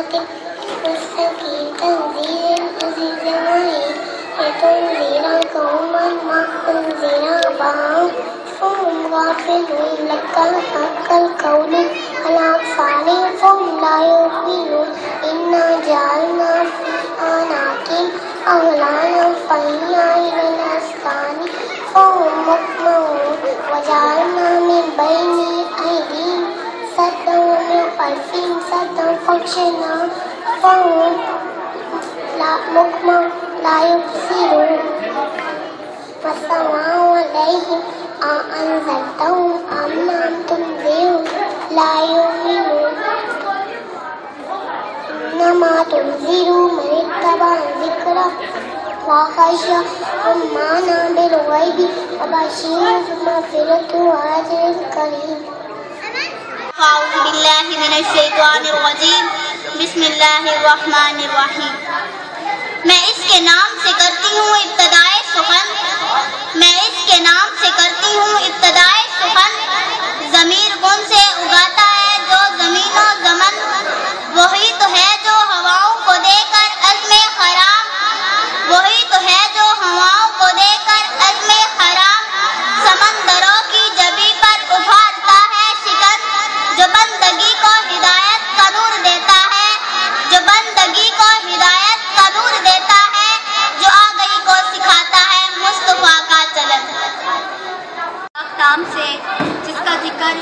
मुस्तकिम मुस्तकीम तंज़ील अज़ीज़ वहीद तंज़ीला कौमन मा तंज़ीला बाम फहुम गाफिलून लक़द हक़्क़ल क़ौलु अला अक्सारिहिम फहुम ला युमिनून इन्ना जअलना फ़ी अनाक़िहिम अग़लालन फ़हिय इलल अज़क़ानि फहुम मुक़महून वजअलना मिन बैनि अयदीहिम सद्दन व मिन ख़ल्फ़िहिम सद्दन फ़अग़शयनाहुम फ़हुम ला युबसिरून वस्समाअ अलैहिम अअन्ज़लतहुम अम लम तुनज़िरहुम ला युमिनून इन्नमा तुनज़िरु मन इत्तबअ ज़िक्रा व ख़शिय अर्रहमान बिल-ग़ैबि फबश्शिरहु बिमग़फ़िरतिन व अज्रिन करीम। अऊज़ु बिल्लाहि मिनश शैतानिर रजीम। बिस्मिल्लाहिर्रहमानिर्रहीम। मैं इसके नाम से करती हूँ इब्तिदाए सुख़न, मैं इसके नाम से करती हूँ इब्तिदाए सुख़न। ज़मीर गुन से उगाता है जो ज़मीन और ज़मन, वही तो है जो हवाओं को देकर अज़्मे खराम, वही तो है जो हवाओं को देकर अज़्मे खराम समंदरों की जबी पर उभारता है शिकन, जो बंदगी को हिदायत का नूर देता है, जो बंदगी को हिदायत का नूर देता है, जो आ गई को सिखाता है मुस्तफा का चलन। नाम से जिसका जिक्र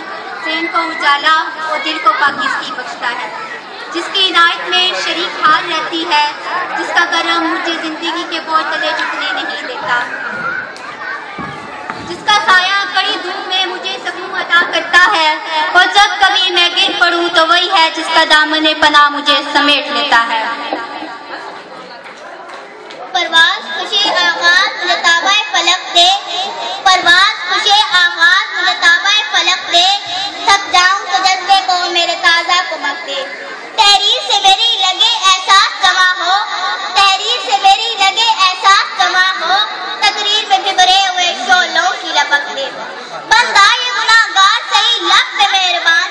ज़हन को उजाला और दिल को पाकीज़गी बख्शता है, जिसकी इनायत में शरीक हाल रहती है, जिसका करम मुझे ज़िंदगी के बोझ तले झुकने नहीं देता, जिसका साया कड़ी धूप में मुझे सुकून अता करता है, और जब कभी मैं गिर पड़ूं तो वही है जिसका दामने पनाह मुझे समेट लेता है। परवाज़ खुशी आगाज़ मुझे ताबाए फलक दे, परवाज़ खुशी आगाज़ मुझे ताबाए फलक दे, थक जाऊं तो जज्बे को मेरे ताज़ा कुमक दे। तहरीर से मेरी लगे एहसास जमा हो, तहरीर से मेरी लगे एहसास जमा हो, तकरीर में बिखरे हुए शोलों की लपक दे। बंदा ये गुनाहगार सही लब पे मेहरबान,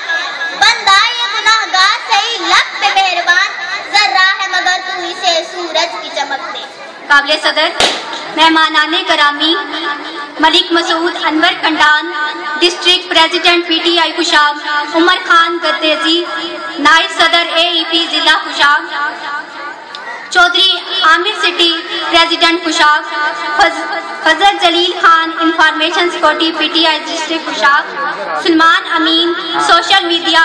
बंदा ये गुनाहगार सही लब पे मेहरबान, जर्रा है मगर तू इसे सूरज की चमक दे। काबिल सदर मेहमानाने करामी Malik Masood Anwar Khandan, district president PTI Khushab, Umar Khan Gaddezi नायब सदर AEP जिला Khushab, Chaudhry Aamir city president Khushab, Fazal Jalil Khan information security PTI district Khushab, Salman Amin social media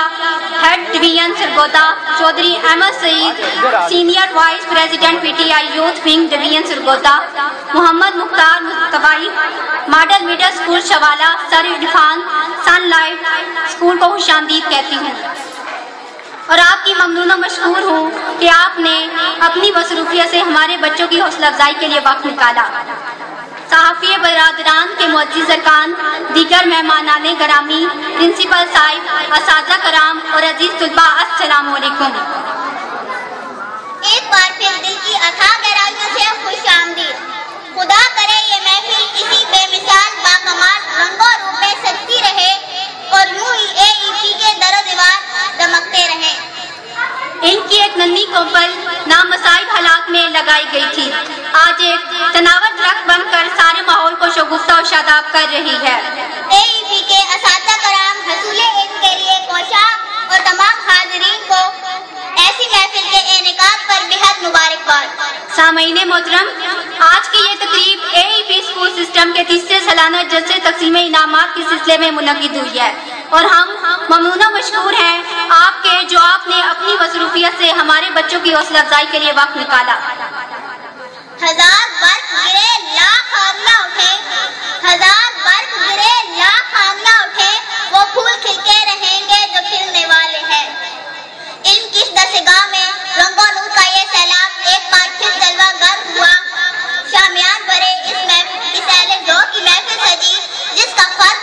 head division Sargodha, Chaudhry Ahmed Saeed senior vice president PTI youth wing division Sargodha, Mohammad Mukhtar Mustafai model middle school Shawala, sir Irfan sunlight school को खुशामदीद कहती हूँ और आपकी ममनून मशकूर हूँ कि आपने अपनी मसरूफियत से हमारे बच्चों की हौसला अफजाई के लिए वक्त निकाला। सहाफ़ी बरादरान के मुअज़्ज़िज़ अरकान, दीगर मेहमानाने गरामी, प्रिंसिपल साहिब, असातिज़ा कराम और अजीज़ तुलबा, अस्सलामु अलैकुम। एक बार फिर दिल की अथाह गहराइयों से खुशामदीद। खुदा करे ये महफिल इसी बेमिसाल बाकमाल रंगों रूप में सजती रहे और यूं ही AEP के दरो दीवार दमकते रहे। इनकी एक नन्ही कोपल नामसाइब हालात में लगाई गई थी, आज एक तनावर दरख्त बनकर सारे माहौल को शगुफ्ता और शादाब कर रही है। AEP के असातिज़ा कराम हसूले ईद के लिए कोशा और तमाम हाज़िरीन को ऐसी महफिल के इनेकाद पर बेहद मुबारकबाद। सामईने मोहतरम, आज की ये तकरीब AEP स्कूल सिस्टम के 30वें सालाना जलसे तक़सीम इनामात के सिलसिले में मुनक़िद हुई है और हम ममनून मशकूर हैं आपके, जो आपने अपनी मसरूफियत से हमारे बच्चों की हौसला अफजाई के लिए वक्त निकाला। हजार बर्फ गिरे लाख आंधियां उठे, हजार बर्फ गिरे लाख आंधियां उठे, वो फूल खिलके रहेंगे जो खिलने वाले हैं। इल्म की दरगाह में रंगों नूर का ये सैलाब एक बार फिर जलवा गर हुआ। शामियान भरे इस अहले ज़ौक़ की महफिल सजी, जिसका फर्क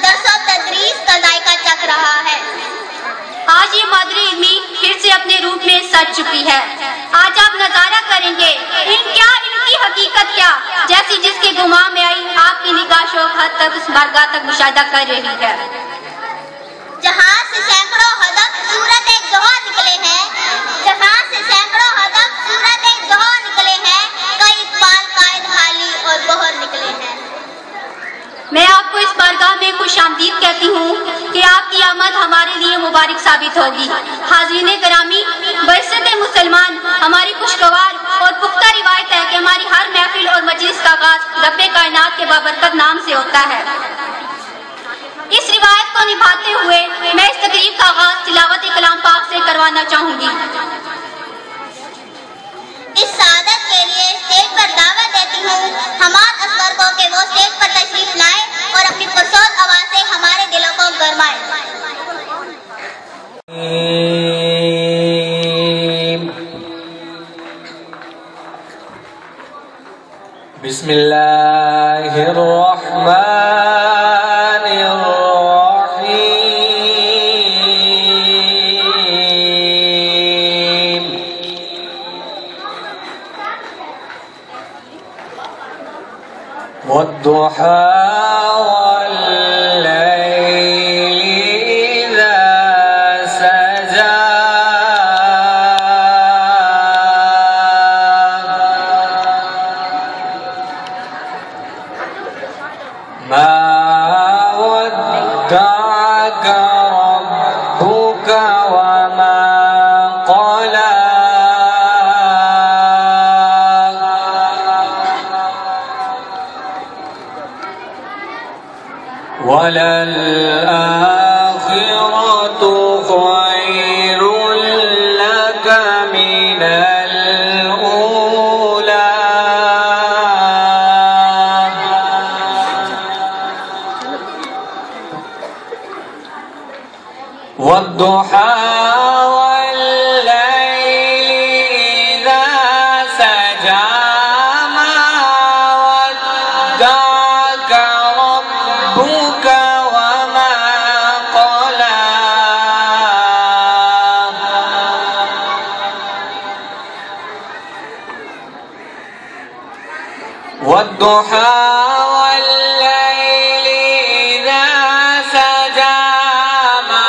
दर्स और तदरीस का जायका चख रहा है। आज ये मादरी इल्मी फिर से अपने रूप में सज चुकी है। आज आप नजारा करेंगे इनकी हकीकत क्या, जैसी जिसके गुमा में आई आपकी निगाह शौक हद तक उस बारगाह तक मुशाहिदा कर रही है। जहां से सैकड़ों हदफ सूरत एक जोहर निकले हैं, फारिग साबित होगी। हाज़रीन करामी, बरसत मुसलमान हमारी खुशगवार और पुख्ता रिवायत है कि हमारी हर महफिल और मजलिस का आगाज रब्बे कायनात के बाबरकत नाम से होता है। इस रिवायत को निभाते हुए मैं इस तकरीब का आगाज तिलावत कलाम पाक से करवाना चाहूंगी। इस सादत के लिए स्टेज पर दावत देती हूँ हमाद असगर को कि वो स्टेज पर तशरीफ लाए और अपनी पुरसोज आवाज से हमारे दिलों को गरमाए। बिस्मिल्लाहिर रहमानिर रहीम। वद्दुहा वलल्आखिरतु खैरुल लक मिनल ऊला। वद्दुहा वल्लैलि इज़ा सजा मा वद्दअक रब्बुक वमा क़ला। वद्दुहा वल्लैलि इज़ा सजा मा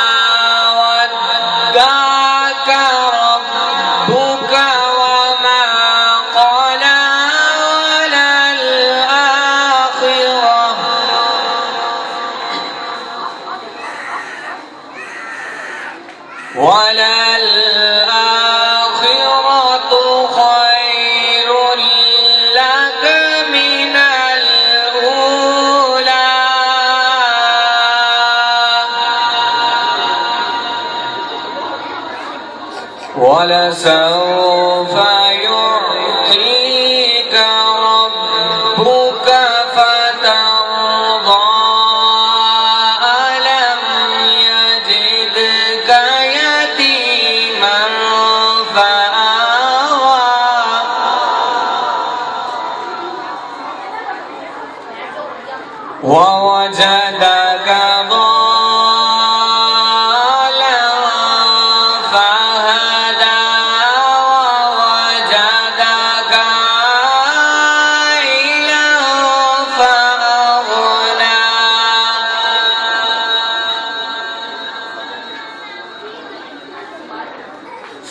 वद्दअक रब्बुक वमा क़ला। वलल्आखिरतु खैरुल लक मिनल ऊला। वलसौफ युअतीक रब्बुक फतर्दा। अलम यजिदक यतीमन फआवा। ववजदक फहदा ववजदक आइला फअगना।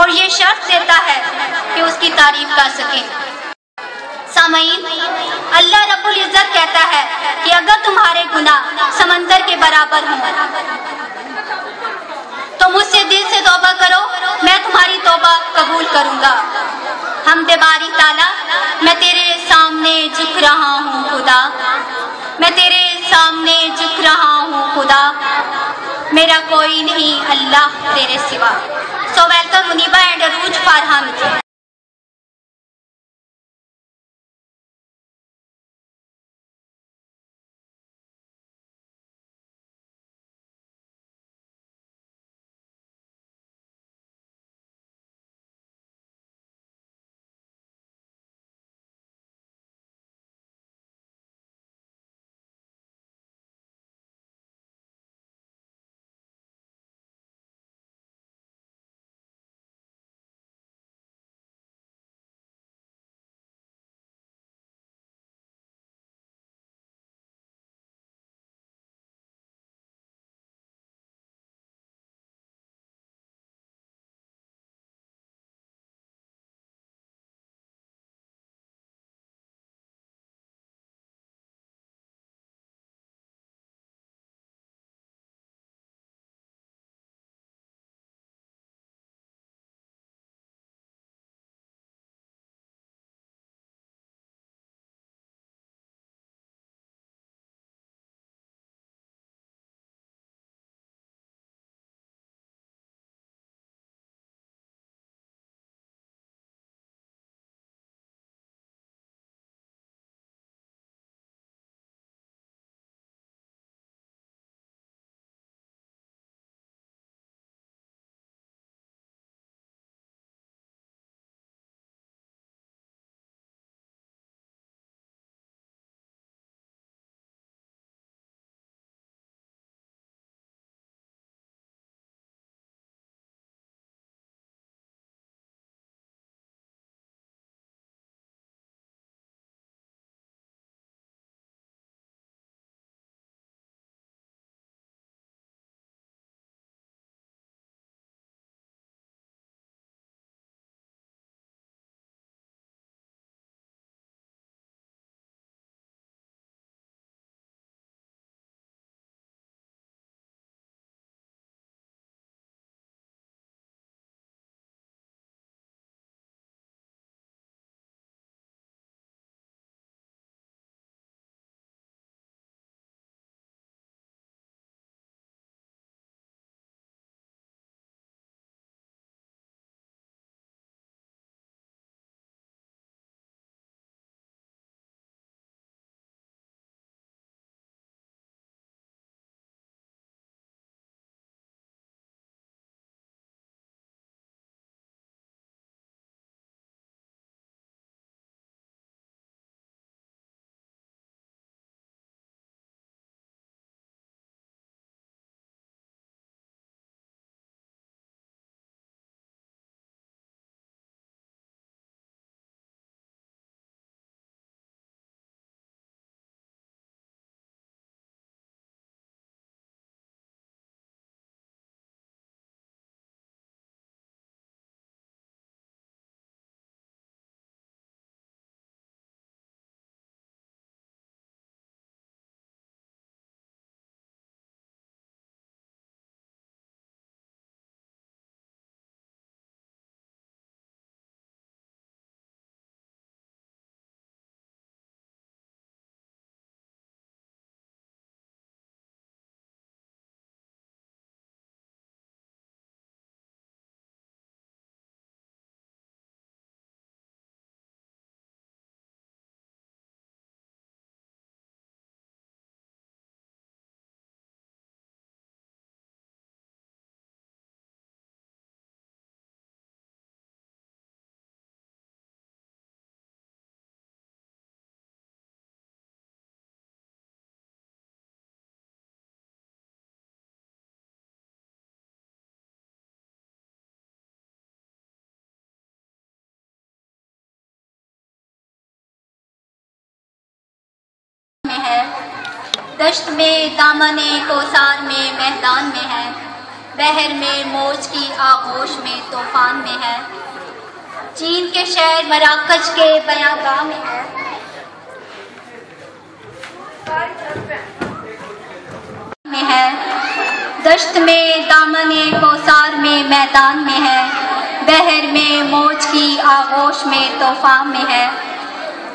और ये शर्त देता है कि उसकी तारीफ कर सके। सामईन, अल्लाह रब्बुल इज्जत कहता है कि अगर तुम्हारे गुनाह समंदर के बराबर हों तो मुझसे दिल से तौबा करो, मैं तुम्हारी तौबा कबूल करूंगा। हमदे बारी ताला, मैं तेरे सामने झुक रहा हूँ खुदा, मैं तेरे सामने झुक रहा हूँ खुदा, मेरा कोई नहीं अल्लाह तेरे सिवा। सो वेलकम मुनीबा एंड अरूज फारहान। दश्त में दामने कोसार में मैदान में है, बहर में मौज की आगोश में तूफान में है, चीन के शहर मराकश के बयागाह में है, दश्त में दामने कोसार में मैदान में है, बहर में मौज की आगोश में तूफान में है,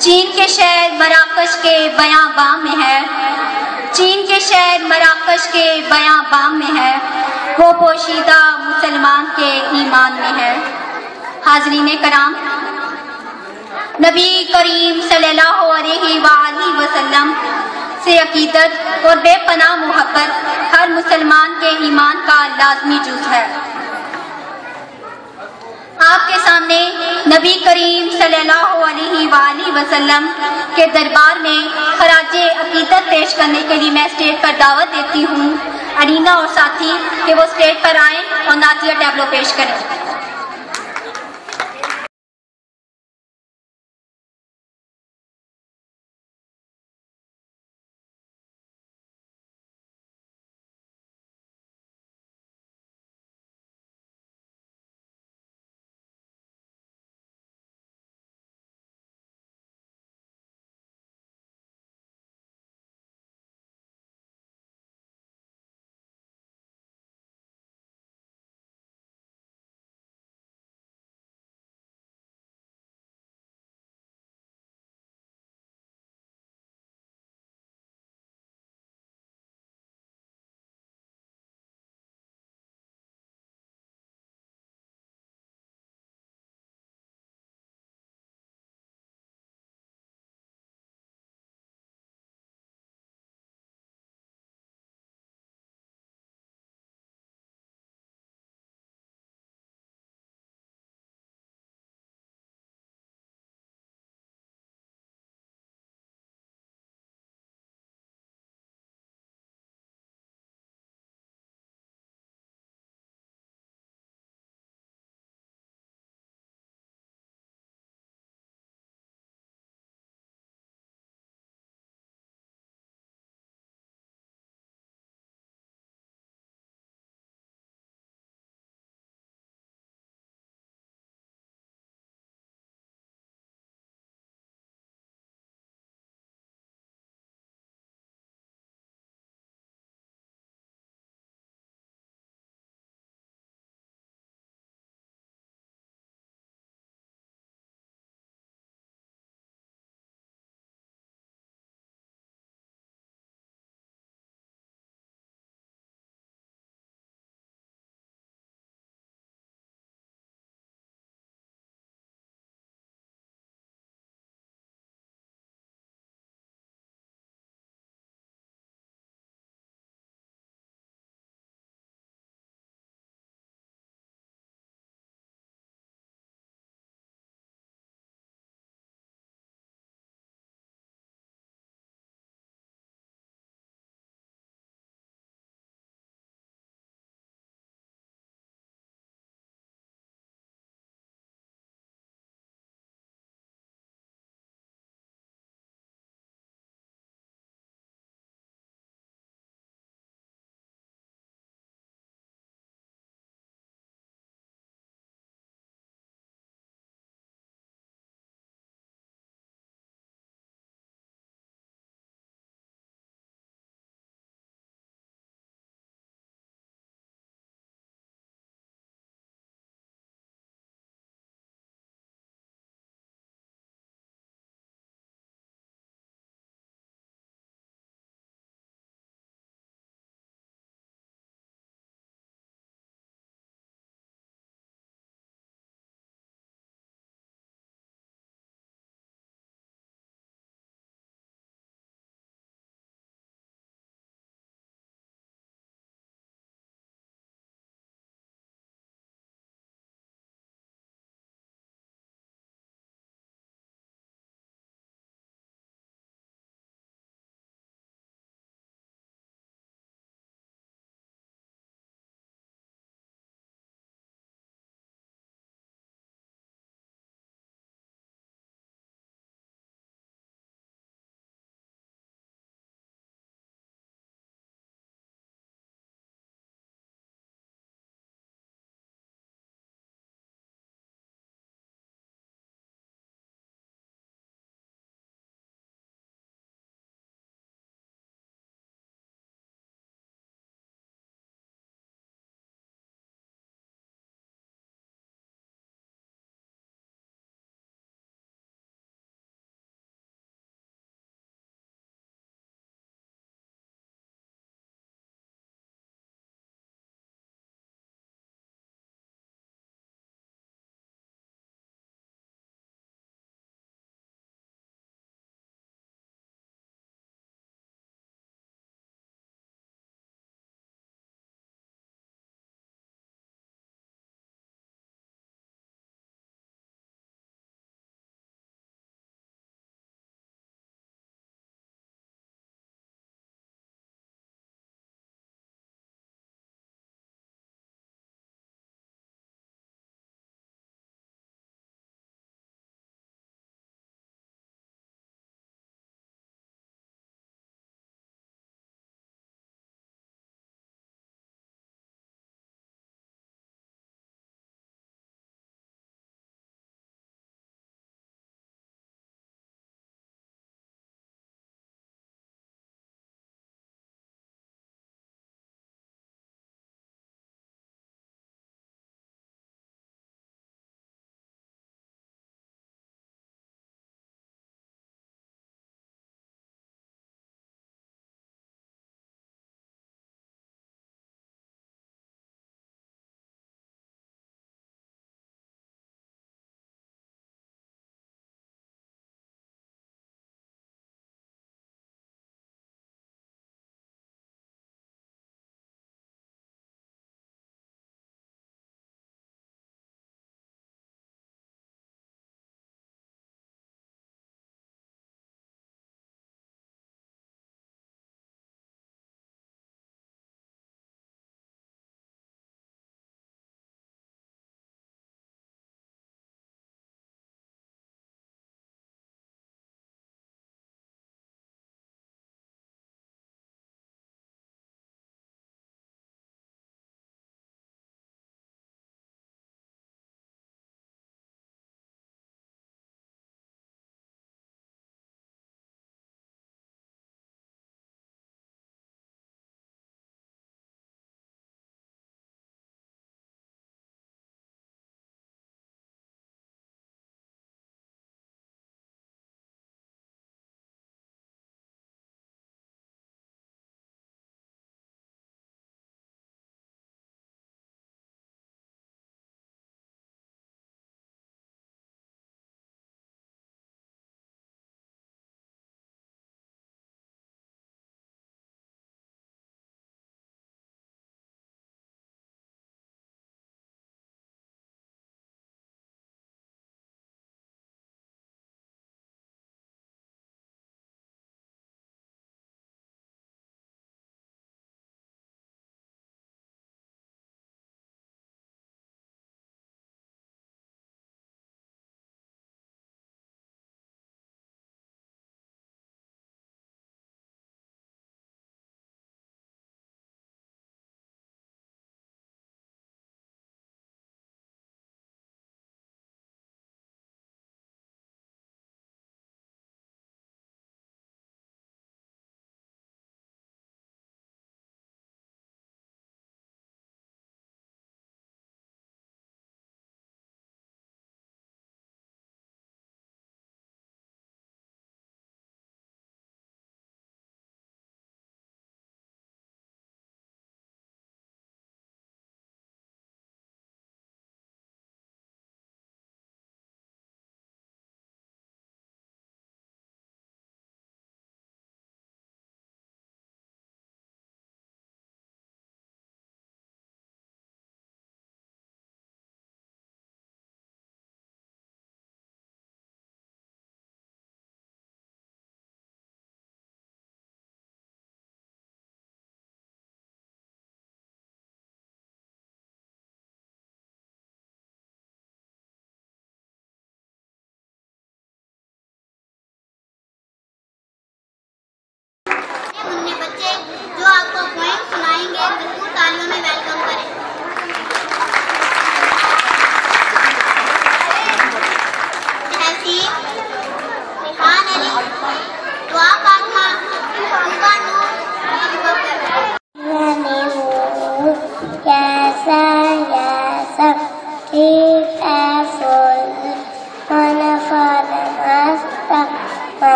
चीन के शहर मराकश के बयागाह में है, चीन के शहर मराकश के बयागाह में है, वो पोशीदा मुसलमान के ईमान में है। हाज़रीन कराम, नबी करीम सल्लल्लाहु अलैहि वसल्लम से अकीदत और बेपनाह मोहब्बत हर मुसलमान के ईमान का लाजमी जुज़ है। आपके सामने नबी करीम सल्लल्लाहु अलैहि वसल्लम के दरबार में खराजे अकीदत पेश करने के लिए मैं स्टेज पर दावत देती हूँ अरीना और साथी कि वो स्टेज पर आएँ और नातिया टैब्लो पेश करें।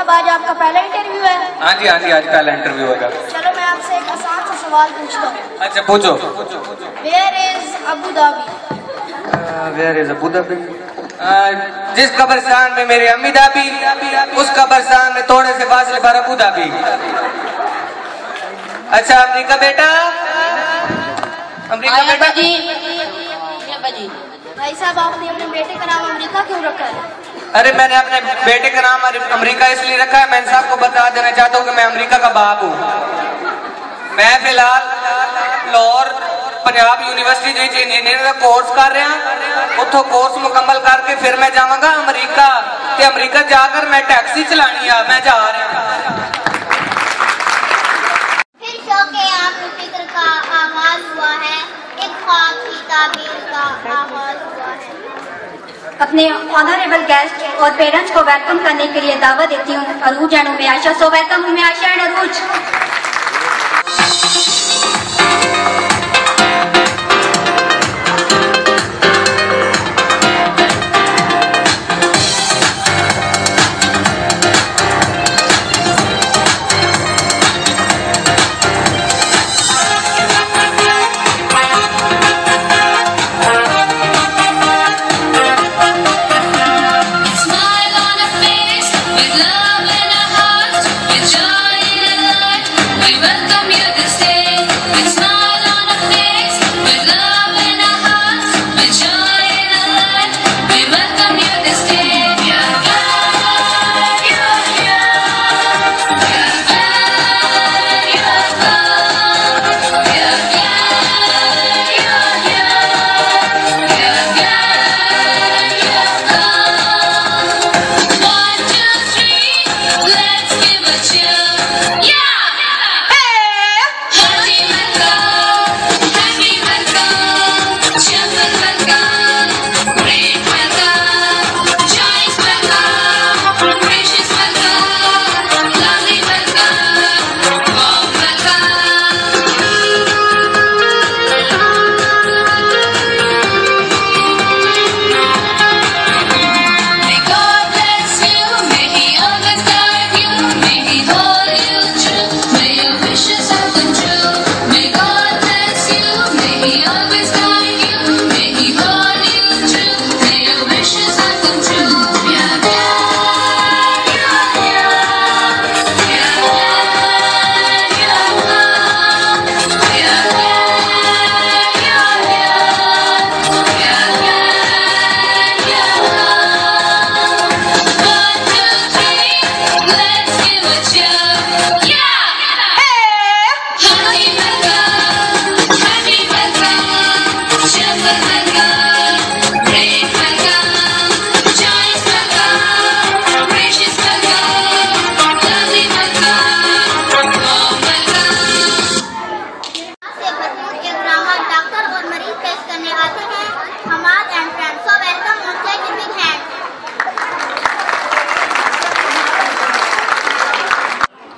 आज आपका पहला इंटरव्यू है? हाँ जी, आज पहला इंटरव्यू होगा। चलो मैं आपसे एक आसान सा सवाल पूछता हूँ। अच्छा पूछो। Where is Abu Dhabi? Where is Abu Dhabi? जिस कब्रिस्तान में मेरी अम्मी दाबी, उस कब्रिस्तान में थोड़े से फासले पर अबू धाबी। अच्छा अमेरिका बेटा, अमेरिका बेटा। भाई साहब आपने अपने बेटे का नाम अमेरिका क्यों रखा है? अरे मैंने अपने बेटे का नाम अमेरिका इसलिए रखा है, मैं साहब को बता देना चाहता हूँ कि मैं अमेरिका का बाप हूँ। मैं फिलहाल लाहौर पंजाब यूनिवर्सिटी जो इंजीनियरिंग का कोर्स कर रहा, उतो कोर्स मुकम्मल करके फिर मैं जाऊंगा अमेरिका, ते अमेरिका जाकर मैं टैक्सी चलानी है, मैं जा रहा। फिर शौक़े आपके फिक्र का आगाज हुआ है, एक ख्वाब की ताबीर का आगाज हुआ है। अपने ऑनरेबल गेस्ट और पेरेंट्स को वेलकम करने के लिए दावत देती हूँ Arooj and Umme Ayesha. So welcome Umme Ayesha and Arooj.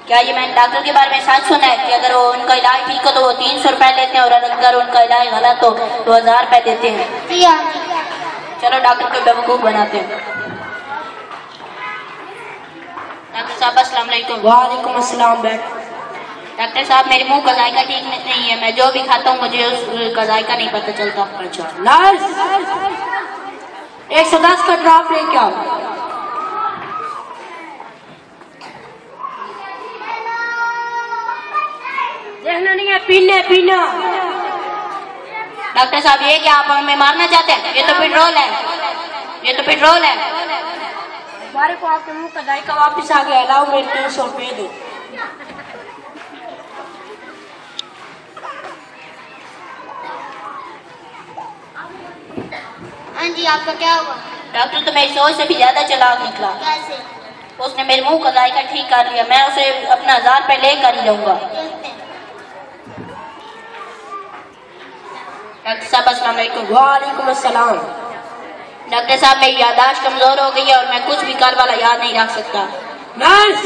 क्या ये मैंने डॉक्टर के बारे में सच सुना है कि अगर वो उनका इलाज ठीक हो तो वो 300 रुपए लेते हैं और अगर उनका इलाज गलत हो तो 1000 रुपए देते हैं? चलो डॉक्टर को बेवकूफ बनाते हैं। डॉक्टर साहब अस्सलाम वालेकुम। वालेकुम अस्सलाम। बैठ। डॉक्टर साहब मेरे मुंह का जायका ठीक नहीं है, मैं जो भी खाता हूँ मुझे उसका जायका नहीं पता चलता। अच्छा नर्स 110 का ड्रॉप लेके आओ। देखना नहीं है, पीना पीना। डॉक्टर साहब ये क्या आप हमें मारना चाहते हैं? ये तो पेट्रोल है, ये तो पेट्रोल है। हमारे को आपके मुंह का जायका वापस आ गया, लाओ मेरे 300 रुपये दो। हाँ जी, आपका क्या हुआ? डॉक्टर तो मेरी सोच से भी ज्यादा चालाक निकला। कैसे? उसने मेरे मुंह का जायका ठीक कर लिया, मैं उसे अपना 1000 रुपये लेकर ही जाऊंगा। डॉक्टर साहब अस्सलाम वालेकुम। वालेकुम अस्सलाम। डॉक्टर साहब मेरी याददाश्त कमजोर हो गई है और मैं कुछ भी कल वाला याद नहीं रख सकता। नर्स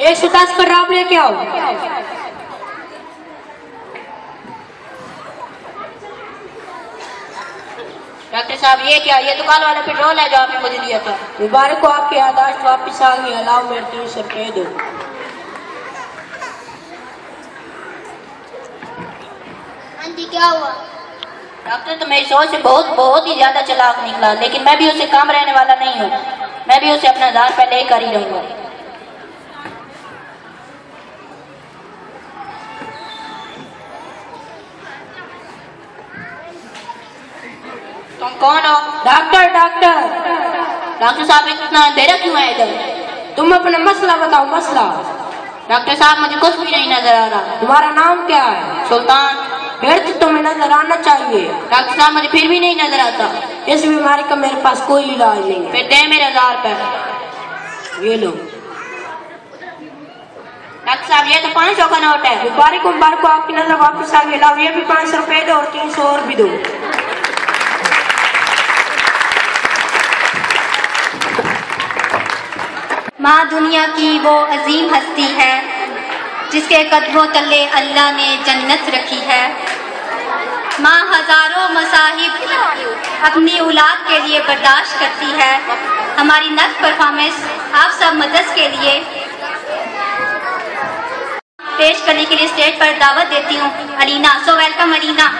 110 का ड्रॉप लेके आओ। डॉक्टर साहब ये क्या? ये तो कल वाला पेट्रोल है जो आपने मुझे दिया था। मुबारक को आपकी याददाश्त वापस आ गई, लाओ मेरे 300 रुपये दो। हाँ जी, क्या हुआ? डॉक्टर तो मेरी सोच से बहुत ही ज्यादा चालाक निकला, लेकिन मैं भी उसे काम रहने वाला नहीं हूँ, मैं भी उसे अपना 1000 रुपये लेकर ही रहूंगा। तुम कौन हो? डॉक्टर डॉक्टर डॉक्टर साहब इतना अंधेरा क्यों है इधर? तुम अपना मसला बताओ, मसला। डॉक्टर साहब मुझे कुछ भी नहीं नजर आ रहा। तुम्हारा नाम क्या है? सुल्तान। फिर तो तुम्हें नजर आना चाहिए। डॉक्टर साहब मुझे फिर भी नहीं नजर आता। इस बीमारी का मेरे पास कोई इलाज नहीं है। फिर दे मेरे 1000 रुपये। ये लो। डॉक्टर साहब ये तो 500 का नोट है। मुबारक को आपकी नजर वापस आ गई, लाओ ये भी 500 रुपये दो और 300 और भी दो। माँ दुनिया की वो अजीम हस्ती है जिसके कदमों तले अल्लाह ने जन्नत रखी है। माँ हजारों मसाहिब अपनी औलाद के लिए बर्दाश्त करती है। हमारी नेक्स्ट परफॉर्मेंस आप सब मदद के लिए पेश करने के लिए स्टेज पर दावत देती हूँ अलीना। So welcome Alina.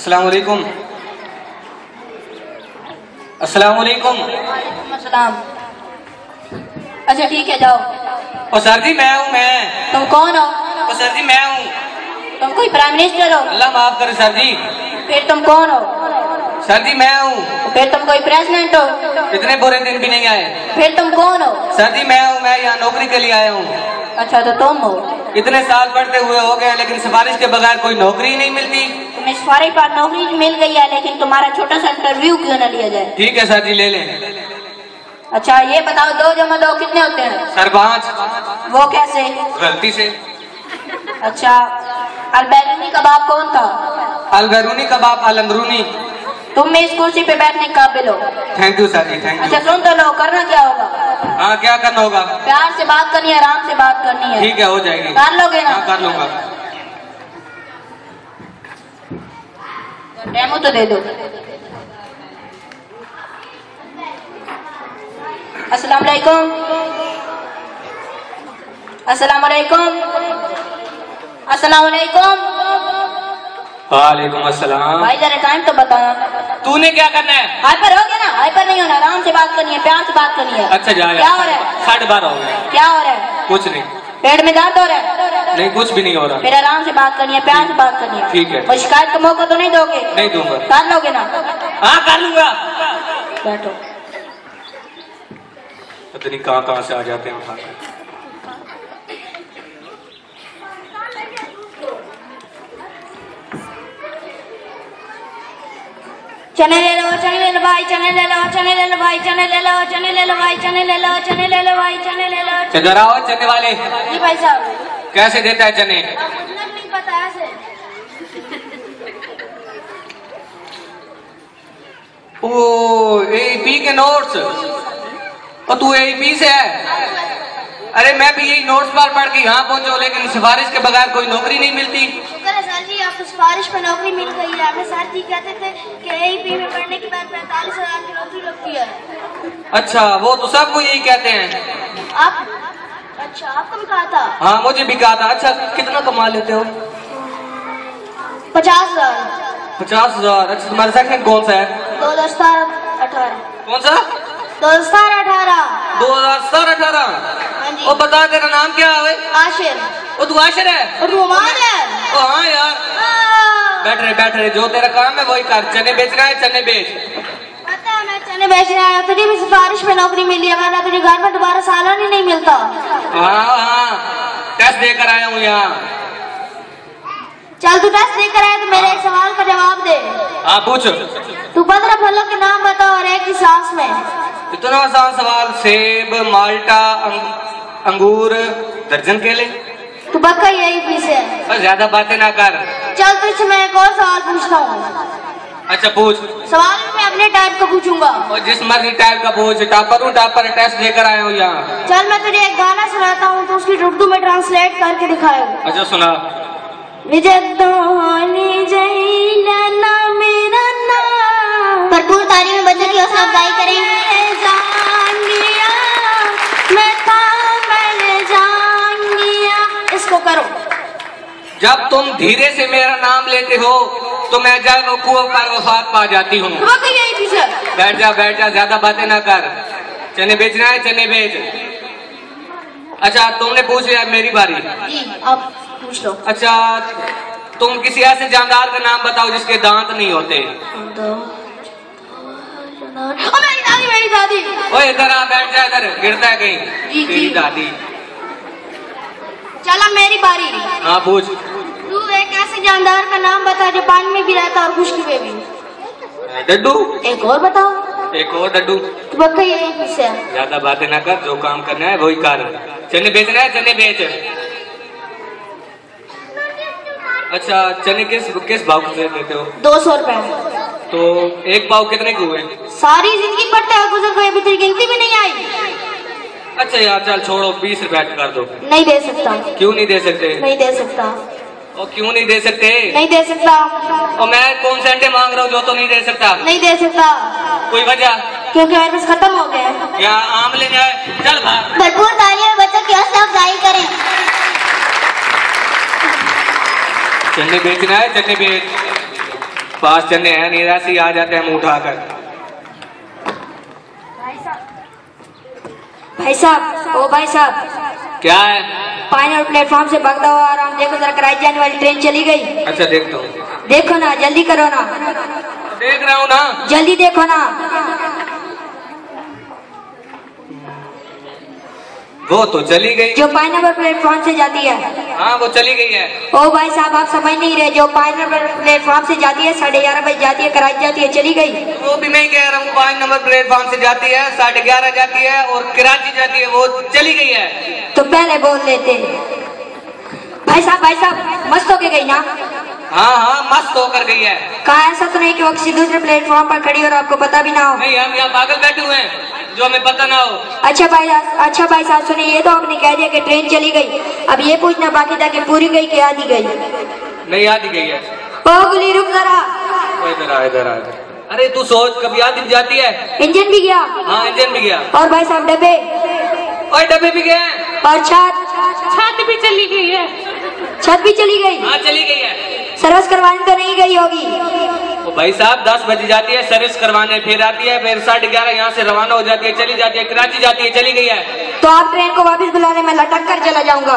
अस्सलाम वालेकुम। अस्सलाम वालेकुम। अस्सलाम। अच्छा ठीक है जाओ। और सर जी मैं हूँ। मैं तुम कौन हो? और सर जी मैं हूँ। तुम कोई प्राइम मिनिस्टर हो? अल्लाह माफ करे सर जी। फिर तुम कौन हो? सर जी मैं हूँ। फिर तुम कोई प्रेसिडेंट हो? इतने बुरे दिन भी नहीं आए। फिर तुम कौन हो? सर जी मैं हूँ। मैं यहाँ नौकरी के लिए आया हूँ। अच्छा तो तुम हो। इतने साल पढ़ते हुए हो गए लेकिन सिफारिश के बगैर कोई नौकरी नहीं मिलती। तुम्हें सिफारिश पर नौकरी मिल गई है लेकिन तुम्हारा छोटा सा इंटरव्यू क्यों न लिया जाए? ठीक है सर जी ले लें। अच्छा ये बताओ 2 + 2 कितने होते हैं? सर 5। वो कैसे? गलती से। अच्छा अलबैरूनी कबाब कौन था? अलबैरूनी कबाब अलमरूनी। तुम में इस कुर्सी पे बैठने के काबिल हो। Thank you sir ji thank you. अच्छा सुन तो लो, करना क्या होगा? हाँ क्या करना होगा? प्यार से बात करनी है, आराम से बात करनी है। ठीक है हो जाएगी। कर लोगे ना? हाँ कर लूंगा। डेमो तो दे दो। अस्सलाम वालेकुम। अस्सलाम वालेकुम। अस्सलाम वालेकुम। वालेकुम अस्सलाम। भाई जरा टाइम तो बताओ। तूने क्या करना है? हाइपर हो गया ना? हाइपर नहीं होना, आराम से बात करनी है, प्यार से बात करनी है। अच्छा जा क्या हो रहा है? 12:30 हो गए। क्या हो रहा है? कुछ नहीं। पेट में दर्द हो रहा है? नहीं कुछ भी नहीं हो रहा। फिर आराम से बात करनी है, प्यार से बात करनी है। ठीक है। और शिकायत का मौका तो नहीं दोगे? नहीं दूंगा। कर लोगे ना? हाँ कर लूंगा। बैठो। पता नहीं कहाँ से आ जाते हैं उठाकर। चने ले लो, चने ले लो भाई, चने ले लो, चने ले लो भाई, चने ले लो, चने ले लो भाई, चने ले लो, चने ले लो भाई, चने ले लो। जरा आओ चने वाले। जी भाई साहब। कैसे देता है चने? मुझे नहीं पता ऐसे। ओ एपी के नोट्स। और तू एपी से है? अरे मैं भी यही नोट्स पढ़ के यहाँ पहुंचा लेकिन सिफारिश के बगैर कोई नौकरी नहीं मिलती। शुक्र है सर जी आपको सिफारिश पर नौकरी मिल गई है। हमें सर जी कहते थे कि एपी में पढ़ने के बाद 45,000 की नौकरी लगती है। अच्छा वो तो सबको यही कहते हैं। आप अच्छा आपको भी कहा था? हाँ मुझे भी कहा था। अच्छा कितना कमा लेते हो? 50,000। 50,000। अच्छा तुम्हारा सेकंड कौन सा है? 2017-18। कौन सा? 2017-18। 2017-18। हाँ जी। और बता तेरा नाम क्या है? आशिर। ओ तू आशिर है? और रुमान है। ओ हाँ यार। बैठ रहे जो तेरा काम है वही कर। चने बेचना है चने बेच। पता है मैं चने बेचने आया, तुझे भी सिफारिश पे नौकरी मिली है, वरना तुझे घर में दोबारा सालन ही नहीं मिलता। हाँ टेस्ट देकर आया हूँ यहाँ। चल तू टेस्ट देकर आया तो मेरे एक सवाल का जवाब दे। हाँ पूछ। तू 15 फलों के नाम बता और एक ही सांस में। इतना आसान सवाल। सेब, माल्टा, अंगूर, दर्जन केले। तू पक्का यही पीछे है? बस ज्यादा बातें ना कर। चल तुझसे मैं एक और सवाल पूछता हूँ। अच्छा पूछ। सवाल भी मैं अपने टाइप का पूछूंगा। और जिस मर्जी टाइप का पूछ। टॉपर हूँ टॉपर। टेस्ट देकर आया हूँ यहाँ। चल मैं तुझे एक गाना सुनाता हूँ तो उसकी उर्दू में ट्रांसलेट करके दिखाएगा। अच्छा सुना। भरपूर तारीफ में बच्चों की हौसला अफजाई करें। इसको करो। जब तुम धीरे से मेरा नाम लेते हो तो मैं जब वकूफ पर वफात पा जाती हूँ। यही पीछे। बैठ जा ज्यादा बातें ना कर। चने बेचना है चने बेच। अच्छा तुमने पूछ लिया मेरी बारी। जी अब पूछ लो। अच्छा तुम किसी ऐसे जानदार का नाम बताओ जिसके दांत नहीं होते। मेरी दादी। ओए इधर आ बैठ जा इधर। गिरता है कहीं। तेरी दादी। चला मेरी बारी। हाँ पूछ। तू एक ऐसे जानदार का नाम बता जो पानी में भी रहता और खुश्की में भी। डड्डू। एक और बताओ। एक और डड्डू। तू पक्का यही पीछे है? ज्यादा बातें ना कर। जो काम करना है वही कर। चने बेचना है चने बेच। अच्छा चने किस भाव से देते हो? 200 रुपए। तो एक पाव कितने के हुए? सारी जिंदगी पढ़ते हुए गुजर गई, अभी तेरी गिनती भी नहीं आई। अच्छा यार चल छोड़ो 20 रुपए कर दो। नहीं दे सकता। क्यों नहीं दे सकते? नहीं दे सकता। और क्यों नहीं दे सकते? नहीं दे सकता। और मैं कौन से अंडे मांग रहा हूँ जो तो नहीं दे सकता? नहीं दे सकता। कोई वजह? क्योंकि मेरे पास खत्म हो गया। या आम लेने आए? चल भाग। भरपूर तारीफ में बच्चों की हौसला अफजाई करें। चने बेचना है चने बेच। पास चलने हैं नहीं, ऐसे ही आ जाते हैं मुंह उठाकर। भाई साहब, ओ भाई साहब, क्या है? फाइनल प्लेटफॉर्म से भागता हुआ आ रहा हूँ, देखो जरा कराची जाने वाली ट्रेन चली गई। अच्छा देखता हूँ। देखो ना, जल्दी करो ना। देख रहा हूँ ना, जल्दी देखो ना। वो तो चली गई जो पाई नंबर प्लेटफॉर्म से जाती है। हाँ वो चली गई है। ओ भाई साहब, आप समझ नहीं रहे, जो पाई नंबर प्लेटफॉर्म से जाती है 11:30 बजे जाती है, कराची जाती है, चली गई। वो भी मैं कह रहा हूँ 5 नंबर प्लेटफॉर्म से जाती है, 11:30 जाती है और कराची जाती है, वो चली गई है। तो पहले बोल लेते। भाई साहब मस्त होके गई ना? हाँ हाँ मस्त होकर गई है। कहा ऐसा तो नहीं कि वो किसी दूसरे प्लेटफॉर्म पर खड़ी और आपको पता भी ना हो? नहीं, हम यहाँ पागल बैठे हुए हैं जो हमें पता ना हो। अच्छा भाई साहब सुनिए, ये तो आपने कह दिया कि ट्रेन चली गई, अब ये पूछना बाकी था कि पूरी गई कि आधी गई? नहीं आधी गई है। ओ गुली रुक जरा। इधर आ। अरे तू सोच, कभी आधी जाती है। इंजन भी गया? हाँ इंजन भी गया। और भाई साहब डब्बे? और डब्बे भी गए। और छत भी चली गई है। छत भी चली गई? हाँ चली गई है। सर्विस करवाने तो नहीं गई होगी? तो भाई साहब 10 बजे जाती है सर्विस करवाने, फिर आती है, फिर 11:30 यहाँ से रवाना हो जाती है, चली जाती है, कराची जाती है, चली गई है। तो आप ट्रेन को वापस बुलाने में लटक कर चला जाऊंगा।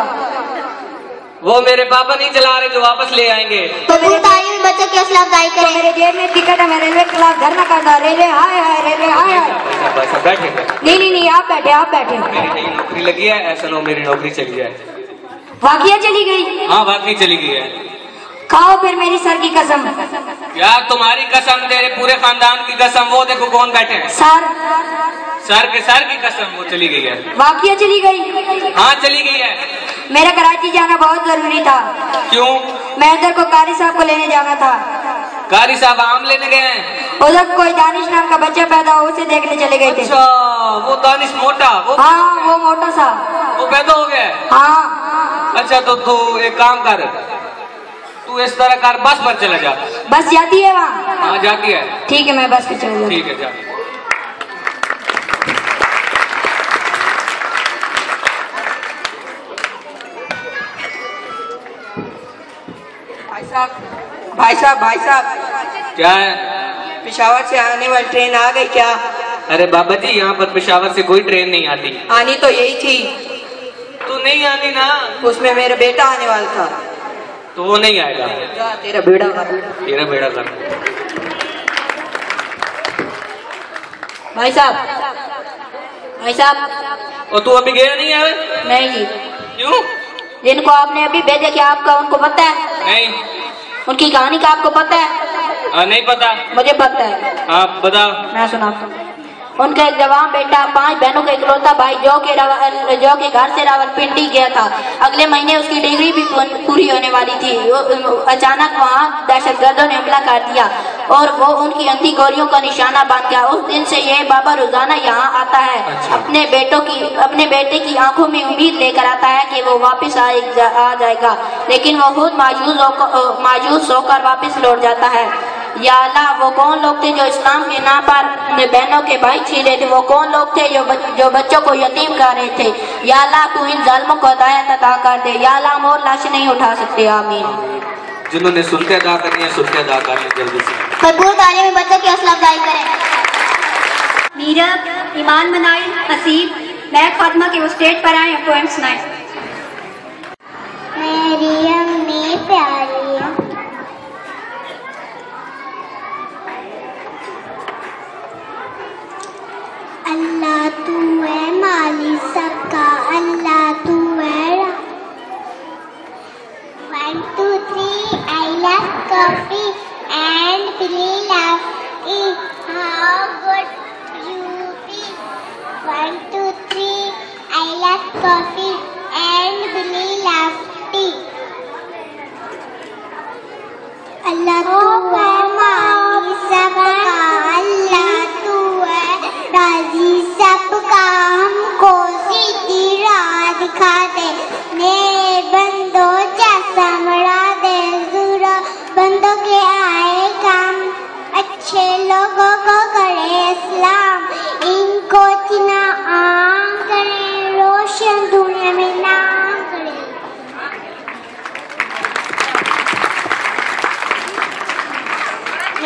वो मेरे पापा नहीं चला रहे जो वापस ले आएंगे। तो तालीमी बच्चों की हौसला अफजाई करें। मेरे जेब में टिकट है, मैं रेलवे के खिलाफ धरना करता। रेलवे हाय हाय, रेलवे हाय हाय। बैठे नहीं आप बैठे। मेरी नई नौकरी लगी है, ऐसा ना मेरी नौकरी चली जाए। वाकई चली गई? हाँ वाकई चली गई है। खाओ फिर मेरी सर की कसम। यार तुम्हारी कसम, तेरे पूरे खानदान की कसम, वो देखो कौन बैठे हैं। सर की कसम, वो चली गई है। वाकई चली गई? हाँ चली गई है। मेरा कराची जाना बहुत जरूरी था। क्यों? मैं उधर को कारी साहब को लेने जाना था। कारी साहब आम लेने गए हैं? उधर कोई दानिश नाम का बच्चा पैदा हो, उसे देखने चले गए थे। अच्छा वो दानिश मोटा? हाँ वो मोटा सा, वो पैदा हो गया? हाँ। अच्छा तो तू एक काम कर, तू इस तरह कर, बस पर चला जा। बस जाती है वहाँ? हाँ जाती है। ठीक है मैं बस पे चला जाऊँ। ठीक है जा। भाई साहब क्या है? पेशावर से आने वाली ट्रेन आ गई क्या? अरे बाबा जी यहाँ पर पेशावर से कोई ट्रेन नहीं आती। आनी तो यही थी। तू नहीं आनी ना? उसमें मेरा बेटा आने वाला था। तो वो नहीं आएगा। तेरा बेड़ा कर। भाई साहब और तू अभी गया नहीं है? नहीं जी। क्यों? जिनको आपने अभी भेजा क्या आपका उनको पता है? नहीं। उनकी कहानी का आपको पता है? नहीं पता। मुझे पता है। आप बताओ। मैं सुनाता हूँ। उनका एक जवान बेटा 5 बहनों का इकलौता भाई जो के घर से रावलपिंडी गया था। अगले महीने उसकी डिग्री भी पूरी होने वाली थी। अचानक वहाँ दहशतगर्दों ने हमला कर दिया और वो उनकी अंधी गोलियों का निशाना बन गया। उस दिन से यह बाबा रोजाना यहाँ आता है। अच्छा। अपने बेटे की आंखों में उम्मीद लेकर आता है कि वो वापस आ जाएगा, लेकिन वो खुद मायूस होकर वापस लौट जाता है। या अल्लाह, वो कौन लोग थे जो इस्लाम के नाम पर अपने बहनों के भाई छीन रहे थे? वो कौन लोग थे जो बच्चों को यतीम कर रहे थे? या अल्लाह, तू इन जालिमों को हिदायत अता कर दे। या अल्लाह, हम और लाशें नहीं उठा सकते। आमीन। जिन्होंने सुनते अदा करनी है सुनते अदा कर लें जल्दी से। भरपूर तालीमी बच्चों की हौसला अफजाई करें। नीरज, ईमान मनाइल, हसीब, मैं फातिमा के स्टेज पर आए पोएम सुनाए। मेरी अम्मी प्यारी अल्लाह तू है माली सबका, अल्लाह तू है। 1 2 3 I love coffee and Billy loves it. How good you feel? 1 2 3 I love coffee and Billy loves tea. अल्लाह तू है माली सबका, अल्लाह तू है राजी सबका। हमको सीधी राह दिखा दे, मेरे बंदों जैसा मरा दे। जरा बंदों के आए काम, अच्छे लोगों को करे सलाम। इनको चिना आम करे, रोशन दुनिया में नाम करे।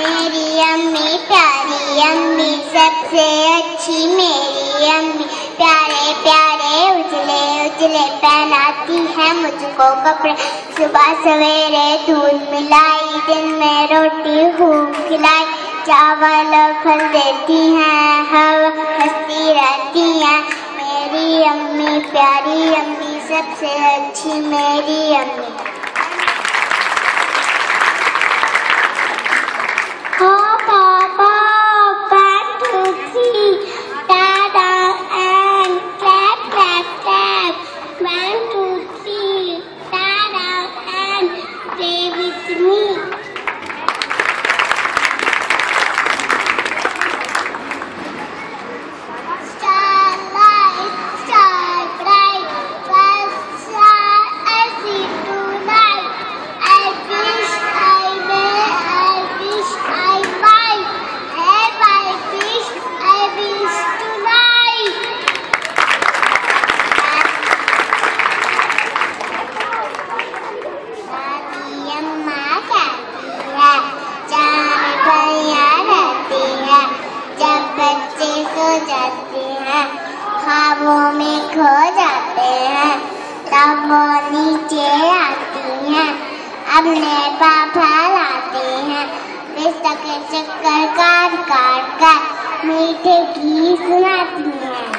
मेरी अम्मी प्यारी अम्मी सबसे अच्छी मेरी अम्मी प्यारे प्यारे उजले उजले पहनाती है मुझको कपड़े सुबह सवेरे दूध मिलाई दिन में रोटी खूब खिलाई चावल फल देती हैं हर हंसती रहती हैं मेरी अम्मी प्यारी अम्मी सबसे अच्छी मेरी अम्मी। Oh, Papa, 1, 2, 3, ta-da, and clap, clap, clap. 1, 2, 3, ta-da, and play with me. Starlight, star bright, first star I see tonight. I wish I may, I wish I might have I wish tonight. दादी अम्मा कहती है चार परियां रहती है जब बच्चे सो जाते हैं ख्वाबों में खो जाते हैं तब वो नीचे आती हैं अपने पापा लाते हैं पिस्ता के चक्कर काट काट कर मीठे गीत सुनाती हैं।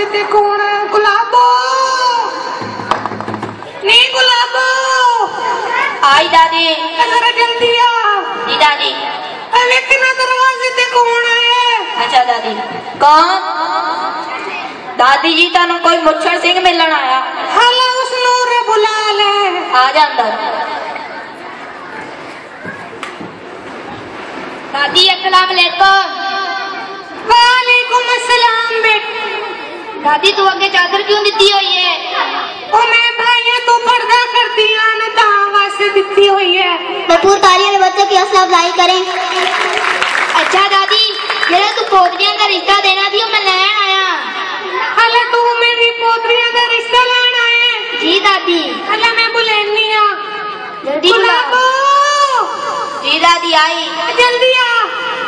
दरवाजे ते कौन है? गुलाबो, नहीं गुलाबो। आई दादी। जरा जल्दी आ। जी दादी। लेकिन दरवाजे ते कौन है? अच्छा दादी। कौन? दादी जी तनु कोई मुच्छर सिंह मिलन आया। हाला उस नूर बुला ले। आ जा अंदर। दादी अस्सलाम वालेकुम। वालेकुम अस्सलाम बेटा। दादी तू अगे चादर क्यों दी हुई है? ओ मैं भाई तू पर्दा करती आन दावा से दी हुई है। भरपूर तालियां में बच्चों की हौसला अफजाई करें। अच्छा दादी जेड़ा तू पोतरियां का रिश्ता देना थी मैं लैन आया। हला तू मेरी पोतरियां का रिश्ता लेन आए? जी दादी। हला मैं बुलेनी आ। जल्दी बुलाओ। जी दादी आई। जल्दी आ।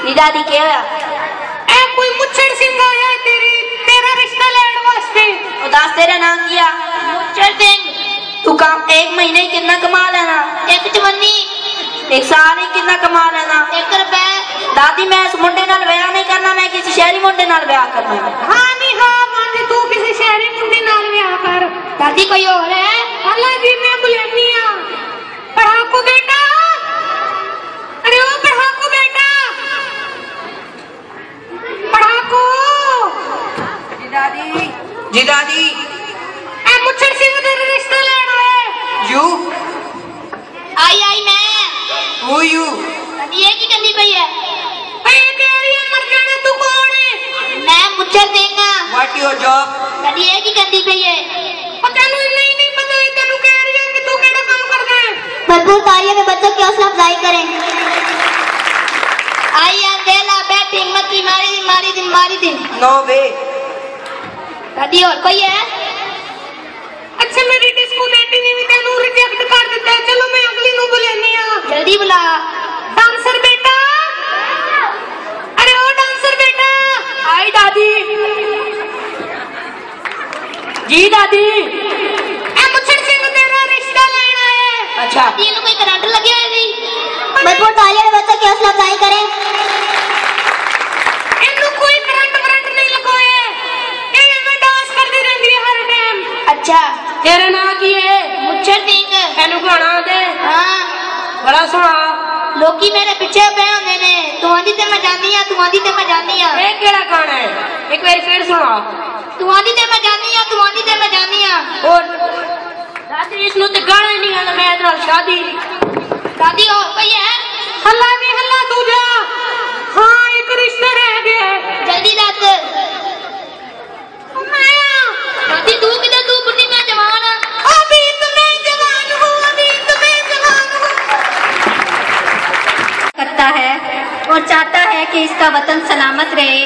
जी दादी क्या है? ए कोई मुच्छर सिंह आया तेरा रिश्ता लेने वास्ते। उदास तेरा नाम किया? मुच्छर सिंह। तू काम एक महीने कितना कमा लेना? 1 चवन्नी। 1 साल ही कितना कमा लेना? 1 रुपए। दादी मैं इस मुंडे नाल ब्याह नहीं करना, मैं किसी शहरी मुंडे नाल ब्याह करना। हाँ नहीं हाँ माने तू किसी शहरी मुंडे नाल ब्याह कर। दादी कोई और है? अल्लाह जी मैं बुलेनी आ। पढ़ाकू बेटा, अरे ओ पढ़ाकू बेटा, पढ़ाकू। जी दादी। जी दादी। ए मुच्छर सिंह तेरा रिश्ता लेना है। यू आई मैं। Who you? ये की करनी पई है? मर जाने तू कौन है? मैं Muchhar Singh. What your job? दादी ये की करनी पई है? तेनू नहीं पता है, तेनू कह रही है कि तू केड़ा काम करदा है। भरपूर तालियां में बच्चों की हौसला अफजाई करें। आई एम वेला बैटिंग मत मारी दी। नो वे। दादी और कोई है? अच्छा मेरी डिस्को नेटी ने भी तेनू रिजेक्ट कर दिता है। चलो मैं अगली नु बुलेनी आ। जल्दी बुला। डांसर बेटा, अरे ओ डांसर बेटा। आई दादी। जी दादी। ए मुच्छर सिंह तेरा रिश्ता लेना है। अच्छा तीन कोई करंट लगे हुए थी? भरपूर तालियां में बच्चों की हौसला अफजाई करें। इन्नू कोई करंट नहीं लगाए, ये मैं डांस करती रहती है हर टाइम। अच्छा तेरा नाम की है? मुच्छर सिंह। तेनू गाना दे। हाँ बड़ा सुना। लोकी मेरे पीछे पे होंदे ने। तू आंदी ते मैं जानी आ, तू आंदी ते मैं जानी आ। ये केड़ा गाना है? एक बार फिर सुना। तू आंदी ते मैं जानी आ, तू आंदी ते मैं जानी आ। और दादी इसनु ते गाना नहीं आंदा, मैं इधर शादी। दादी और कोई है? हल्ला नहीं हल्ला तू जा। हाँ एक रिश्ता रह गया है। जल्दी दस। माया दादी तू किधर? तू बुढ़ी मैं जवान। अभी तो मैं जवान हूँ, अभी तो मैं जवान हूँ। करता है और चाहता है कि इसका वतन सलामत रहे।